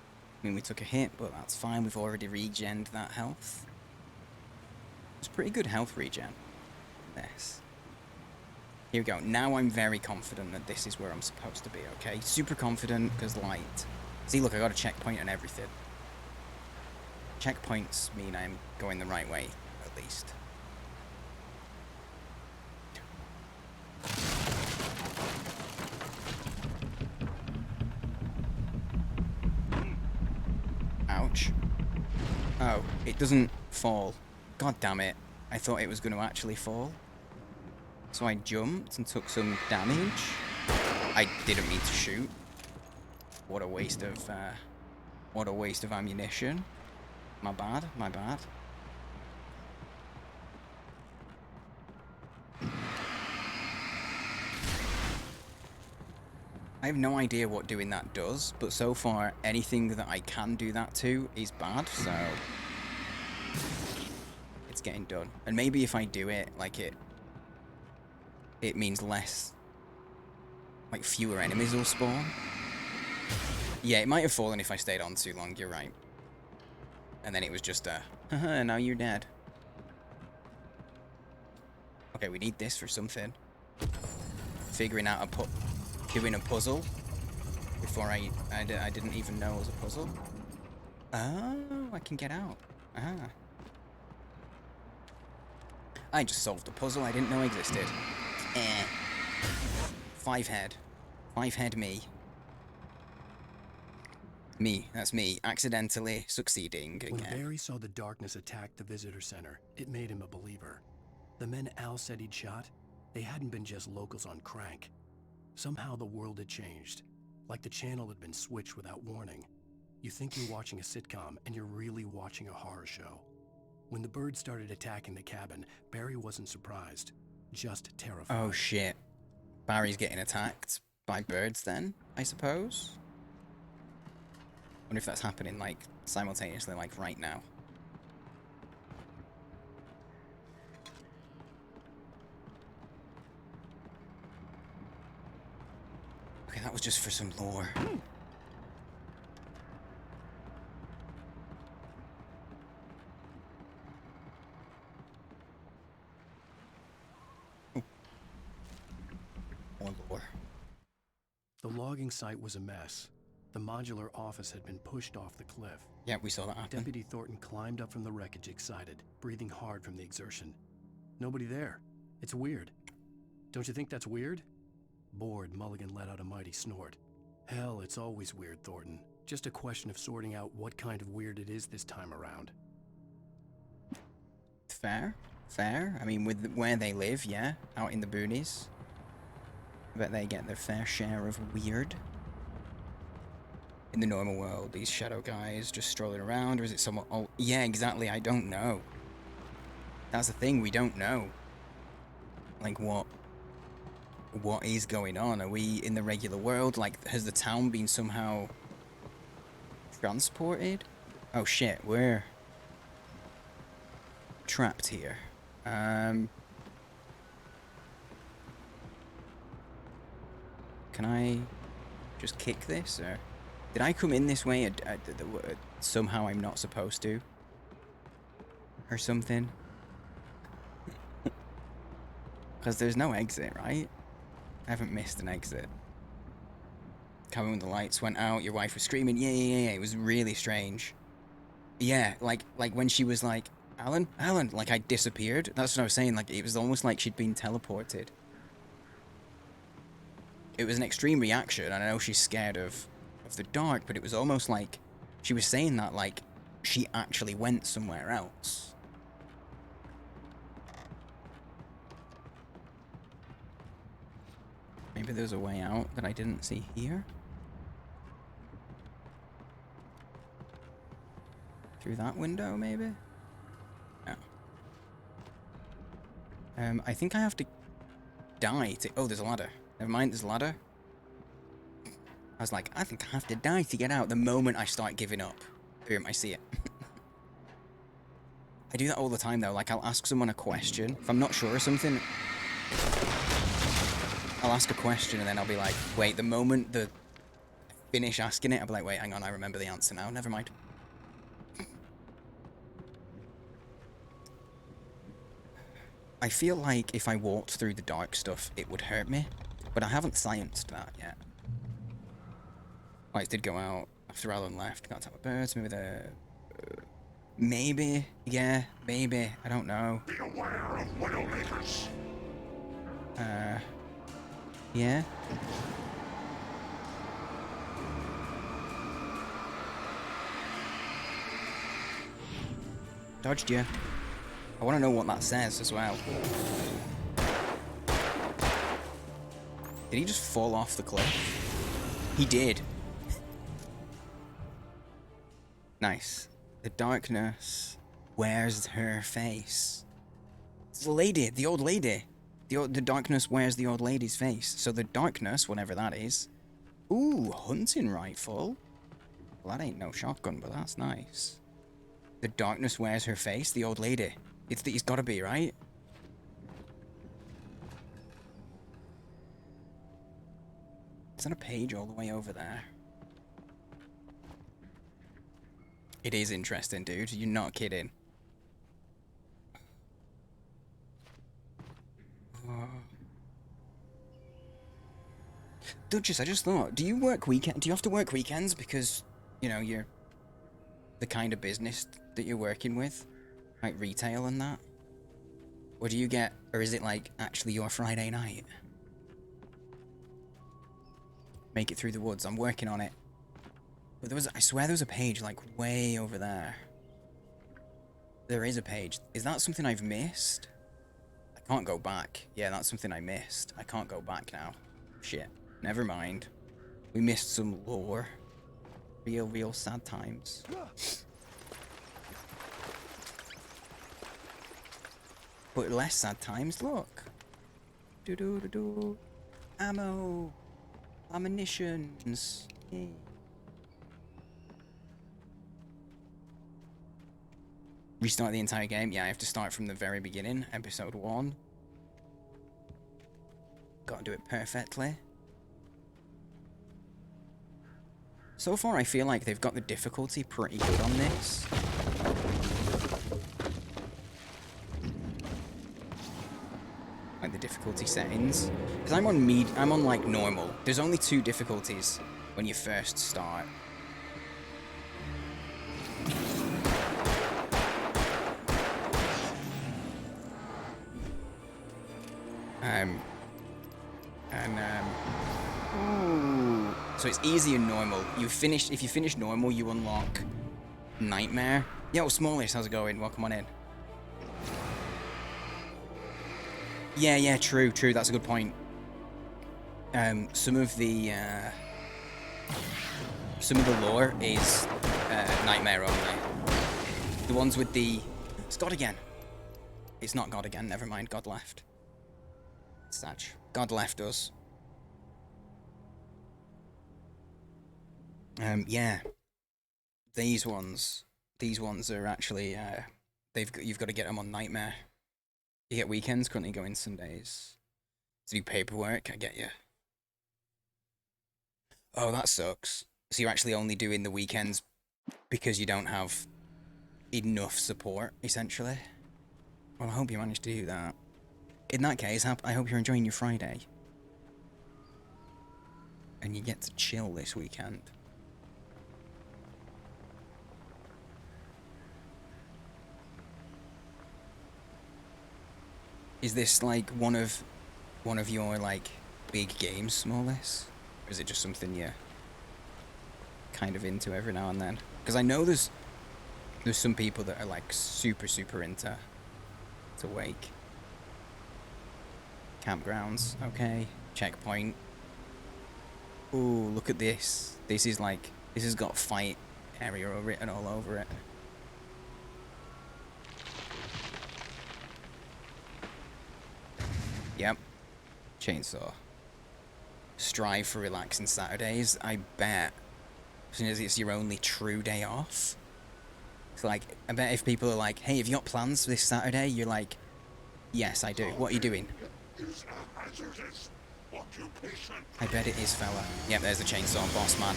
I mean, we took a hit, but that's fine. We've already regened that health. It's pretty good health regen. This. Here we go. Now I'm very confident that this is where I'm supposed to be, okay? Super confident, because light. See, look, I got a checkpoint and everything. Checkpoints mean I'm going the right way, at least. Ouch. Oh, it doesn't fall. God damn it. I thought it was going to actually fall. So I jumped and took some damage. I didn't mean to shoot. What a waste of ammunition. My bad. I have no idea what doing that does, but so far, anything that I can do that to is bad, so it's getting done. And maybe if I do it, like it means less, like fewer enemies will spawn. Yeah, it might have fallen if I stayed on too long, you're right. And then it was just haha, now you're dead. Okay, we need this for something. Figuring out doing a puzzle before I didn't even know it was a puzzle. Oh, I can get out. Ah. I just solved a puzzle I didn't know existed. Five head me. That's me, accidentally succeeding again. When Barry saw the darkness attack the visitor center, it made him a believer. The men Al said he'd shot, they hadn't been just locals on crank. Somehow the world had changed, like the channel had been switched without warning. You think you're watching a sitcom, and you're really watching a horror show. When the birds started attacking the cabin, Barry wasn't surprised, just terrified. Oh shit. Barry's getting attacked by birds then, I suppose? Wonder if that's happening, like, simultaneously, like, right now. Okay, that was just for some lore. More lore. The logging site was a mess. The modular office had been pushed off the cliff. Yeah, we saw that happen. Deputy Thornton climbed up from the wreckage excited, breathing hard from the exertion. Nobody there. It's weird. Don't you think that's weird? Bored, Mulligan let out a mighty snort. Hell, it's always weird, Thornton. Just a question of sorting out what kind of weird it is this time around. Fair. Fair. I mean, with where they live, yeah, out in the boonies. I bet they get their fair share of weird. In the normal world, these shadow guys just strolling around, or is it someone... Oh, yeah, exactly, I don't know. That's the thing, we don't know. Like, what is going on? Are we in the regular world? Like, has the town been somehow transported? Oh shit, we're trapped here. Can I just kick this, or did I come in this way? Somehow I'm not supposed to, or something? Because there's no exit, right? I haven't missed an exit. Coming when the lights went out, your wife was screaming, yeah. It was really strange. Yeah, like when she was like, Alan, like I disappeared. That's what I was saying. Like it was almost like she'd been teleported. It was an extreme reaction, and I know she's scared of the dark, but it was almost like she was saying that like she actually went somewhere else. Maybe there's a way out that I didn't see here. Through that window, maybe? No. I think I have to die to... Oh, there's a ladder. Never mind, there's a ladder. I was like, I think I have to die to get out the moment I start giving up. Boom, I see it. I do that all the time, though. Like, I'll ask someone a question. If I'm not sure of something... I'll ask a question and then I'll be like, wait, the moment I finish asking it, I'll be like, wait, hang on, I remember the answer now. Never mind. I feel like if I walked through the dark stuff, it would hurt me, but I haven't scienced that yet. Lights did go out after Alan left. Got to tell the birds. Maybe they're... maybe. Yeah, maybe. I don't know. Be aware of Widowmakers. Yeah. Dodged you. I want to know what that says as well. Did he just fall off the cliff? He did. Nice. The darkness wears her face. It's the lady, the old lady. The darkness wears the old lady's face. So the darkness, whatever that is... Ooh, hunting rifle. Well, that ain't no shotgun, but that's nice. The darkness wears her face, the old lady. It's gotta be, right? Is that a page all the way over there? It is interesting, dude. You're not kidding. Duchess, I just thought, do you have to work weekends because, you know, you're the kind of business that you're working with? Like retail and that? Or do you get, or is it like actually your Friday night? Make it through the woods, I'm working on it. But I swear there was a page like way over there. There is a page. Is that something I've missed? I can't go back. Yeah, that's something I missed. I can't go back now. Shit. Never mind. We missed some lore. Real sad times. But less sad times, look. Do-do-do-do. Ammo. Ammunitions. Yay. Restart the entire game? Yeah, I have to start from the very beginning. Episode 1. Gotta do it perfectly. So far, I feel like they've got the difficulty pretty good on this. Like the difficulty settings. Because I'm on like normal. There's only 2 difficulties when you first start. Ooh. So it's easy and normal. If you finish normal, you unlock Nightmare. Yo, Smallish, how's it going? Welcome on in. Yeah, true, that's a good point. Some of the lore is Nightmare only. The ones with the... It's God again. It's not God again, never mind, God left. Satch. God left us. Yeah. These ones are actually, you've got to get them on Nightmare. You get weekends, currently going Sundays. To do paperwork, I get you. Oh, that sucks. So you're actually only doing the weekends because you don't have enough support, essentially. Well, I hope you managed to do that. In that case, I hope you're enjoying your Friday. And you get to chill this weekend. Is this like one of your like big games, Smallest? Or is it just something you're kind of into every now and then? Because I know there's some people that are like super into Wake. Campgrounds, okay. Checkpoint. Ooh, look at this. This has got fight area written all over it. Yep. Chainsaw. Strive for relaxing Saturdays. I bet. As soon as it's your only true day off. It's like, I bet if people are like, hey, have you got plans for this Saturday? You're like, yes, I do. What are you doing? I bet it is, fella. Yep, there's the chainsaw boss, man.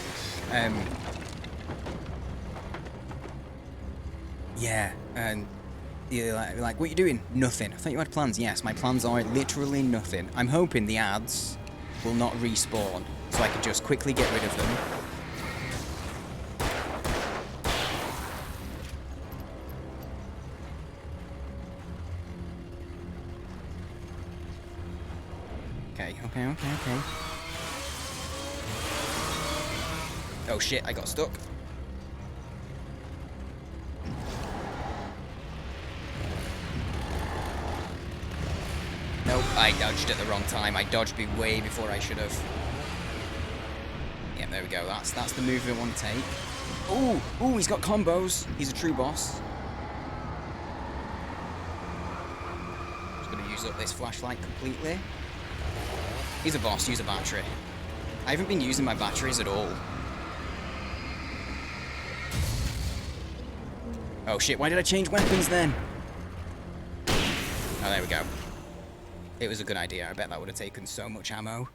Yeah, and you're like, what are you doing? Nothing. I thought you had plans. Yes, my plans are literally nothing. I'm hoping the ads will not respawn, so I can just quickly get rid of them. Okay. Oh shit, I got stuck. Nope, I dodged at the wrong time. I dodged way before I should have. Yeah, there we go. That's the move I want to take. Ooh, he's got combos. He's a true boss. Just gonna use up this flashlight completely. He's a boss, use a battery. I haven't been using my batteries at all. Oh shit, why did I change weapons then? Oh, there we go. It was a good idea. I bet that would have taken so much ammo.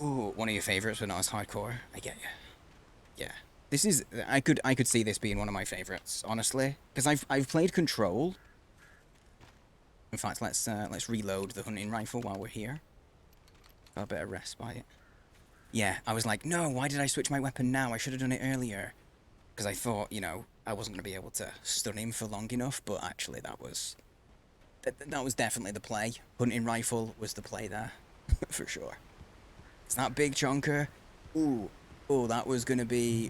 Ooh, one of your favorites, but not as hardcore. I get you. Yeah. This is... I could see this being one of my favorites, honestly. Because I've played Control. In fact, let's reload the hunting rifle while we're here. Got a bit of respite. Yeah, I was like, no, why did I switch my weapon now? I should have done it earlier. Because I thought, you know, I wasn't going to be able to stun him for long enough, but actually that was definitely the play. Hunting rifle was the play there, for sure. It's that big chunker. Ooh, that was going to be...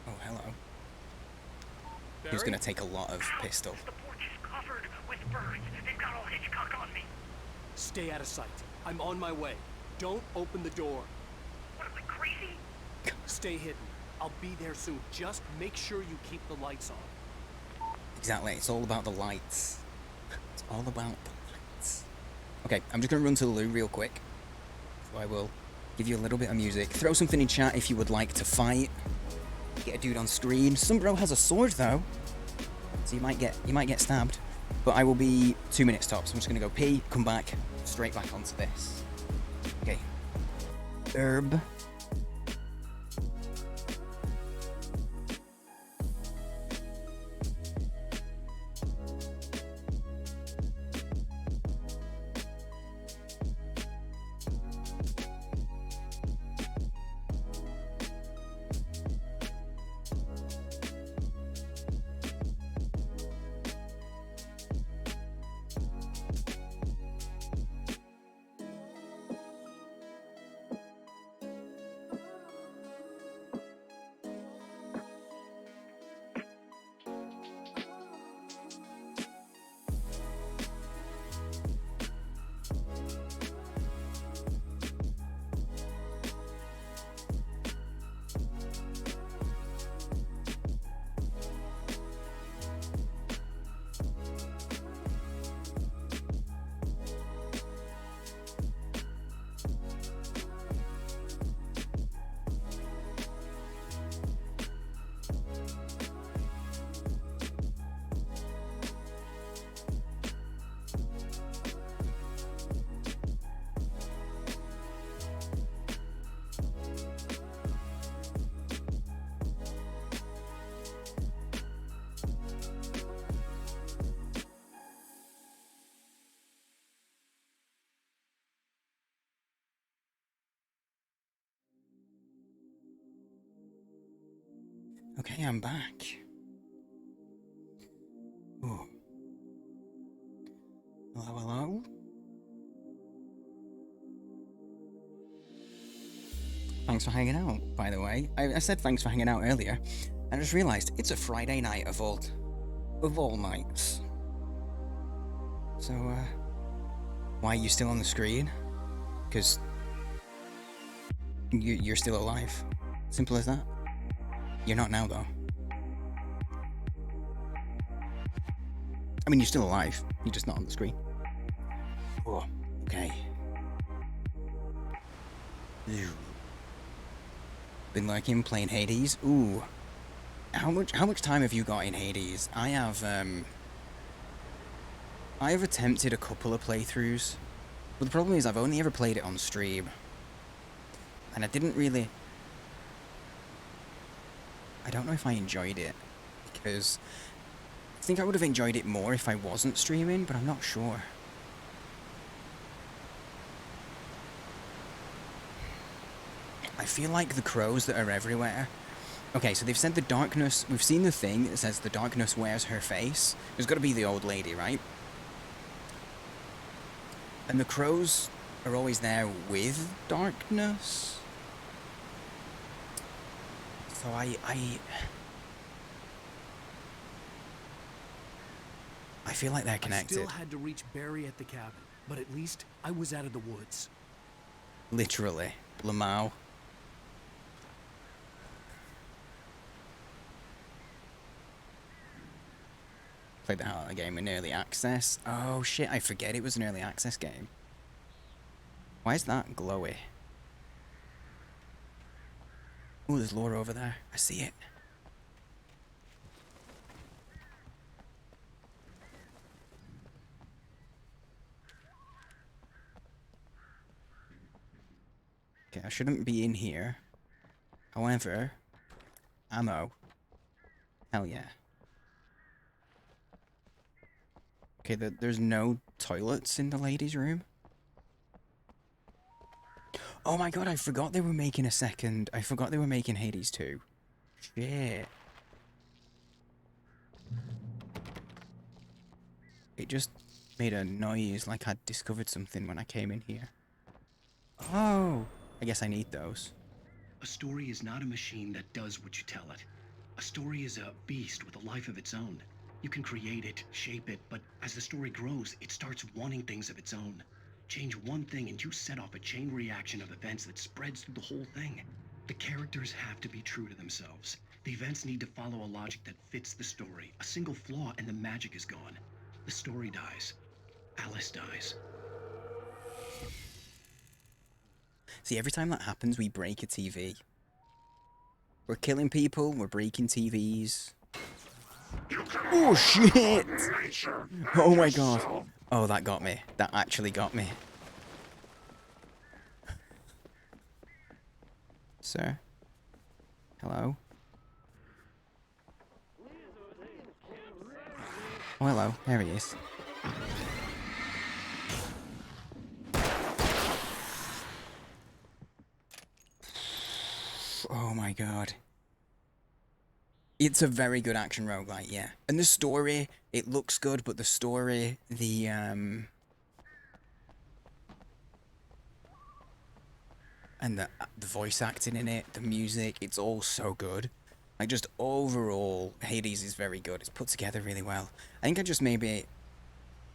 Oh, hello. he was going to take a lot of pistol. The porch is covered with birds. They've got all Hitchcock on me. Stay out of sight. I'm on my way. Don't open the door. What am I, crazy? Stay hidden. I'll be there soon. Just make sure you keep the lights on. Exactly, it's all about the lights. It's all about the lights. Okay, I'm just going to run to the loo real quick. So I will give you a little bit of music. Throw something in chat if you would like to fight. Get a dude on screen. Some bro has a sword though, so you might get stabbed. But I will be 2 minutes tops. I'm just gonna go pee, come back, straight back onto this. Okay. Herb. Okay, I'm back. Ooh. Hello, hello? Thanks for hanging out, by the way. I said thanks for hanging out earlier. I just realised it's a Friday night of all nights. So, why are you still on the screen? Because you're still alive. Simple as that. You're not now, though. I mean, you're still alive. You're just not on the screen. Oh, okay. Been lurking, playing Hades. Ooh. How much time have you got in Hades? I have attempted a couple of playthroughs. But the problem is I've only ever played it on stream. And I didn't really... I don't know if I enjoyed it, because I think I would have enjoyed it more if I wasn't streaming, but I'm not sure. I feel like the crows that are everywhere... Okay, so they've said the darkness... We've seen the thing that says the darkness wears her face. There's got to be the old lady, right? And the crows are always there with darkness. So I feel like they're connected. I still had to reach Barry at the cabin, but at least I was out of the woods. Literally. Lamau. Played the hell out of the game in early access. Oh shit, I forget it was an early access game. Why is that glowy? Oh, there's lore over there. I see it. Okay, I shouldn't be in here. However, ammo. Hell yeah. Okay, there's no toilets in the ladies' room. Oh my god, I forgot they were making a second. I forgot they were making Hades 2. Shit. It just made a noise like I'd discovered something when I came in here. Oh, I guess I need those. A story is not a machine that does what you tell it. A story is a beast with a life of its own. You can create it, shape it, but as the story grows, it starts wanting things of its own. Change one thing and you set off a chain reaction of events that spreads through the whole thing. The characters have to be true to themselves. The events need to follow a logic that fits the story. A single flaw and the magic is gone. The story dies. Alice dies. See, every time that happens, we break a TV. We're killing people, we're breaking TVs. Oh, shit! Oh my god. Oh, that got me. That actually got me. Sir? Hello? Oh, hello. There he is. Oh my god. It's a very good action roguelike, yeah. And the story, it looks good, but the story, and the voice acting in it, the music, it's all so good. Like, just overall, Hades is very good. It's put together really well. I think I just maybe,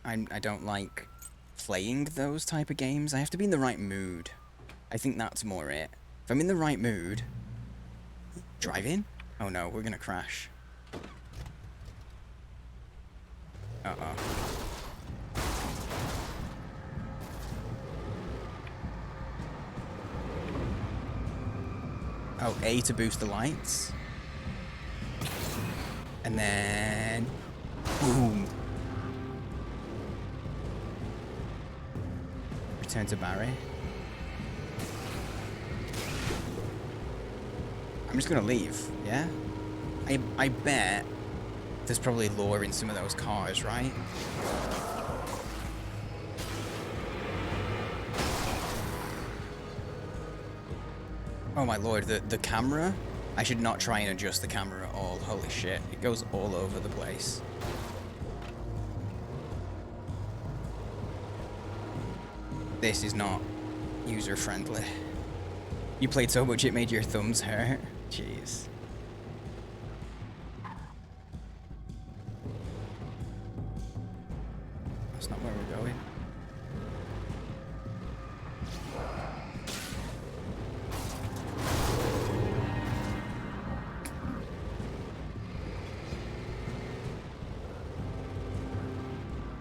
I don't like playing those type of games. I have to be in the right mood. I think that's more it. If I'm in the right mood... Drive in? Oh no, we're gonna crash. Uh-oh. Oh, A to boost the lights. And then... Boom. Return to Barry. I'm just gonna leave, yeah? I bet there's probably lore in some of those cars, right? Oh my lord, the camera? I should not try and adjust the camera at all. Holy shit, it goes all over the place. This is not user-friendly. You played so much it made your thumbs hurt? Jeez. That's not where we're going.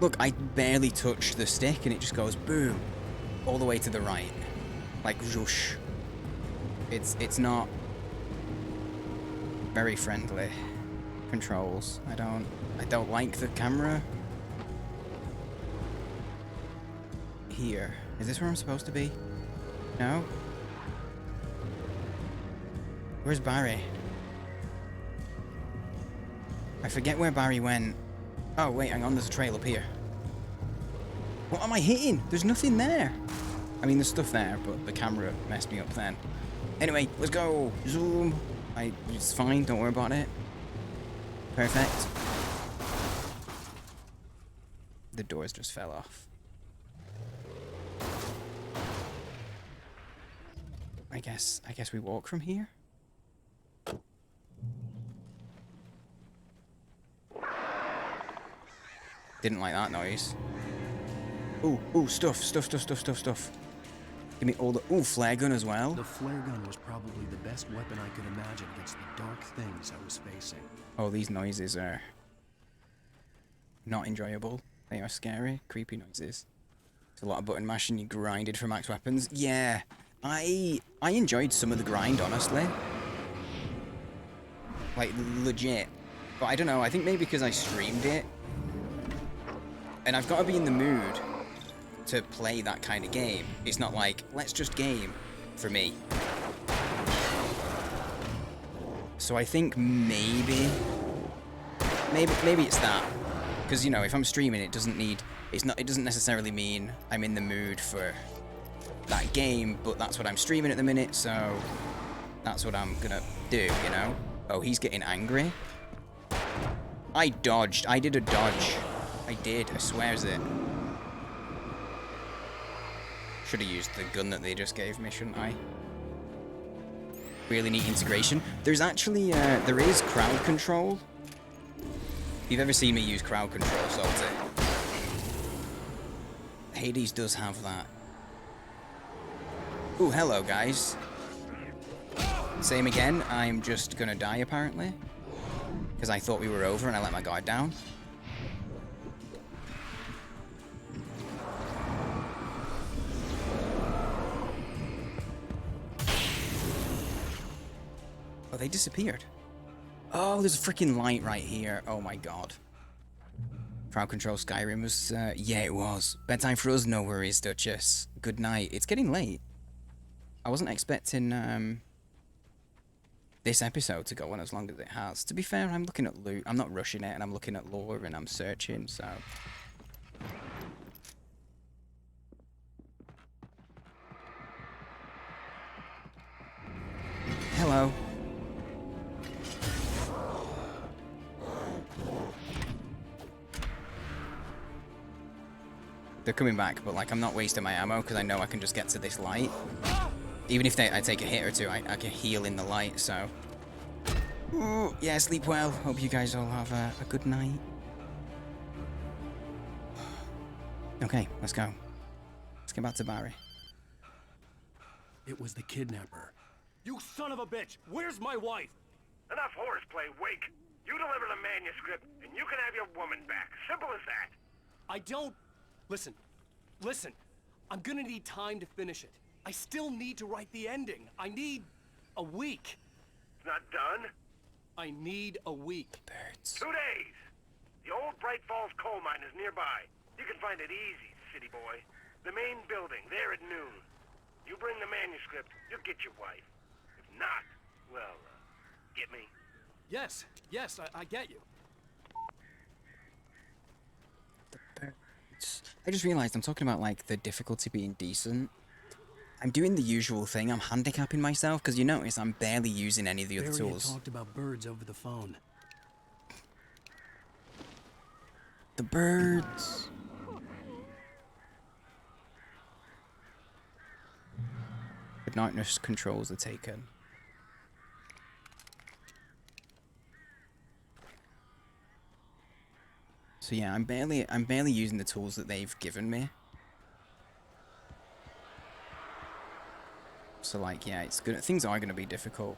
Look, I barely touch the stick and it just goes boom, all the way to the right. Like zhoosh. It's not very friendly controls. I don't like the camera. Here. Is this where I'm supposed to be? No? Where's Barry? I forget where Barry went. Oh wait, hang on, there's a trail up here. What am I hitting? There's nothing there. I mean, there's stuff there, but the camera messed me up then. Anyway, let's go. Zoom. It's fine, don't worry about it. Perfect. The doors just fell off. I guess we walk from here? Didn't like that noise. Ooh, stuff. Give me all the... Ooh, flare gun as well. The flare gun was probably the best weapon I could imagine against the dark things I was facing. Oh, these noises are... not enjoyable. They are scary, creepy noises. It's a lot of button mashing, you grinded for max weapons. Yeah, I enjoyed some of the grind, honestly. Like, legit. But I don't know, I think maybe because I streamed it. And I've got to be in the mood to play that kind of game. It's not like, let's just game for me. So I think maybe it's that. Because, you know, if I'm streaming, it doesn't necessarily mean I'm in the mood for that game, but that's what I'm streaming at the minute, so that's what I'm gonna do, you know? Oh, he's getting angry. I dodged. I did a dodge. I did. I swears it. Should have used the gun that they just gave me, shouldn't I? really neat integration. There's actually, there is crowd control. If you've ever seen me use crowd control, Salty, Hades does have that. Ooh, hello, guys. Same again. I'm just gonna die, apparently. Because I thought we were over and I let my guard down. Oh, they disappeared. Oh, there's a freaking light right here. Oh my god. Crowd control Skyrim was, yeah, it was. Bedtime for us, no worries, Duchess. Good night. It's getting late. I wasn't expecting, this episode to go on as long as it has. To be fair, I'm looking at loot. I'm not rushing it, and I'm looking at lore, and I'm searching, so... Hello. They're coming back, but like I'm not wasting my ammo because I know I can just get to this light. Even if I take a hit or two, I can heal in the light, so... Ooh, yeah, sleep well. Hope you guys all have a good night. Okay, let's go. Let's get back to Barry. It was the kidnapper. You son of a bitch! Where's my wife? Enough horseplay, Wake. You deliver the manuscript, and you can have your woman back. Simple as that. I don't... Listen. I'm gonna need time to finish it. I still need to write the ending. I need a week. It's not done? I need a week. Birds. 2 days. The old Bright Falls coal mine is nearby. You can find it easy, city boy. The main building, there at noon. You bring the manuscript, you'll get your wife. If not, well, get me? Yes, I get you. I just realized I'm talking about like the difficulty being decent. I'm doing the usual thing. I'm handicapping myself because you notice I'm barely using any of the other Barry tools. had talked about birds over the phone. The birds. The darkness controls are taken. So yeah, I'm barely using the tools that they've given me. So like, yeah, it's good. Things are gonna be difficult.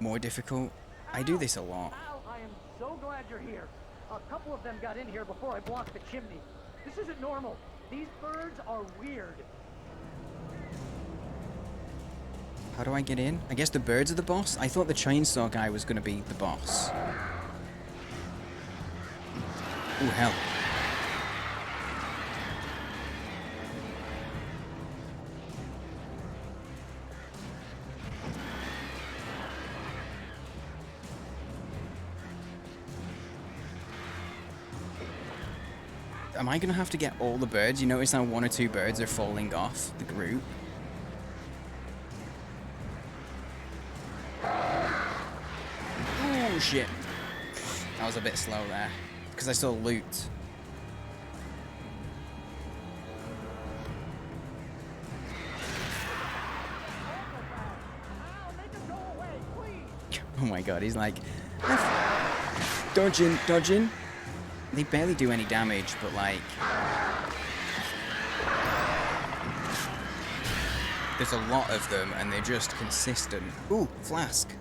More difficult. I do this a lot. Al, I am so glad you're here. A couple of them got in here before I blocked the chimney. This isn't normal. These birds are weird. How do I get in? I guess the birds are the boss? I thought the chainsaw guy was gonna be the boss. Ooh, hell. Am I gonna have to get all the birds? You notice how 1 or 2 birds are falling off the group? Oh shit. That was a bit slow there. Because I saw loot. Oh my god, he's like... Dodging. They barely do any damage, but like... There's a lot of them, and they're just consistent. Ooh, flask.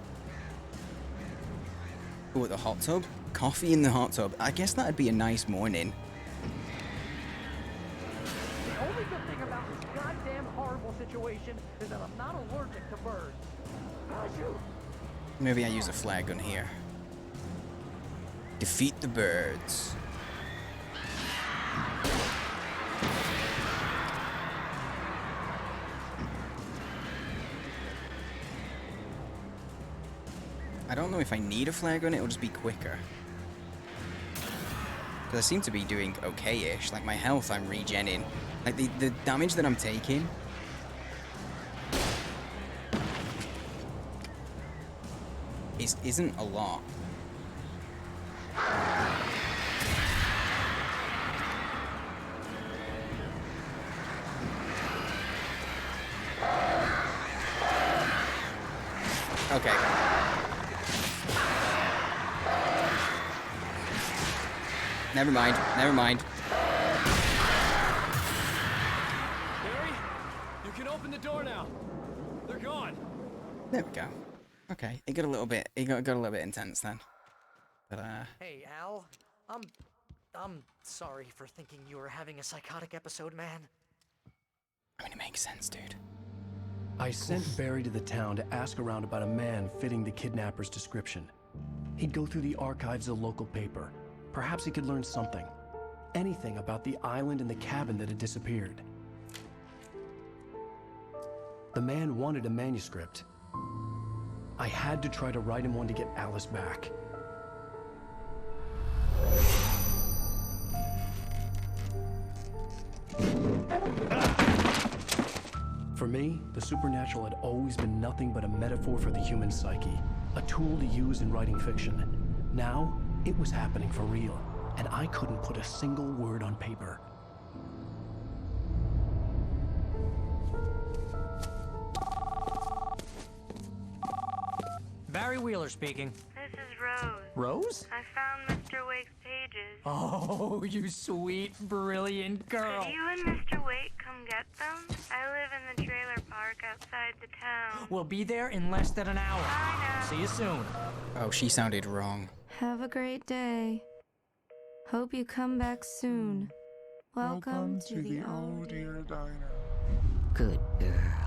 Ooh, at the hot tub? Coffee in the hot tub. I guess that'd be a nice morning. The only good thing about this goddamn horrible situation is that I'm not allergic to birds. Shoot. Maybe I use a flare gun here. Defeat the birds. I don't know if I need a flare gun, it'll just be quicker. Because I seem to be doing okay-ish. Like, my health, I'm regenning. Like, the damage that I'm taking... isn't a lot. Okay. Never mind. Never mind. Barry, you can open the door now. They're gone. There we go. Okay, it got a little bit. It got a little bit intense then. But Hey, Al. I'm sorry for thinking you were having a psychotic episode, man. I mean, it makes sense, dude. I sent Barry to the town to ask around about a man fitting the kidnapper's description. He'd go through the archives of the local paper. Perhaps he could learn something. Anything about the island and the cabin that had disappeared. The man wanted a manuscript. I had to try to write him one to get Alice back. For me, the supernatural had always been nothing but a metaphor for the human psyche, a tool to use in writing fiction. Now, it was happening for real, and I couldn't put a single word on paper. Barry Wheeler speaking. This is Rose. Rose? I found Mr. Wake's pages. Oh, you sweet, brilliant girl. Could you and Mr. Wake come get them? I live in the trailer park outside the town. We'll be there in less than an hour. Bye now. See you soon. Oh, she sounded wrong. Have a great day. Hope you come back soon. Welcome to the old dear diner. Good girl.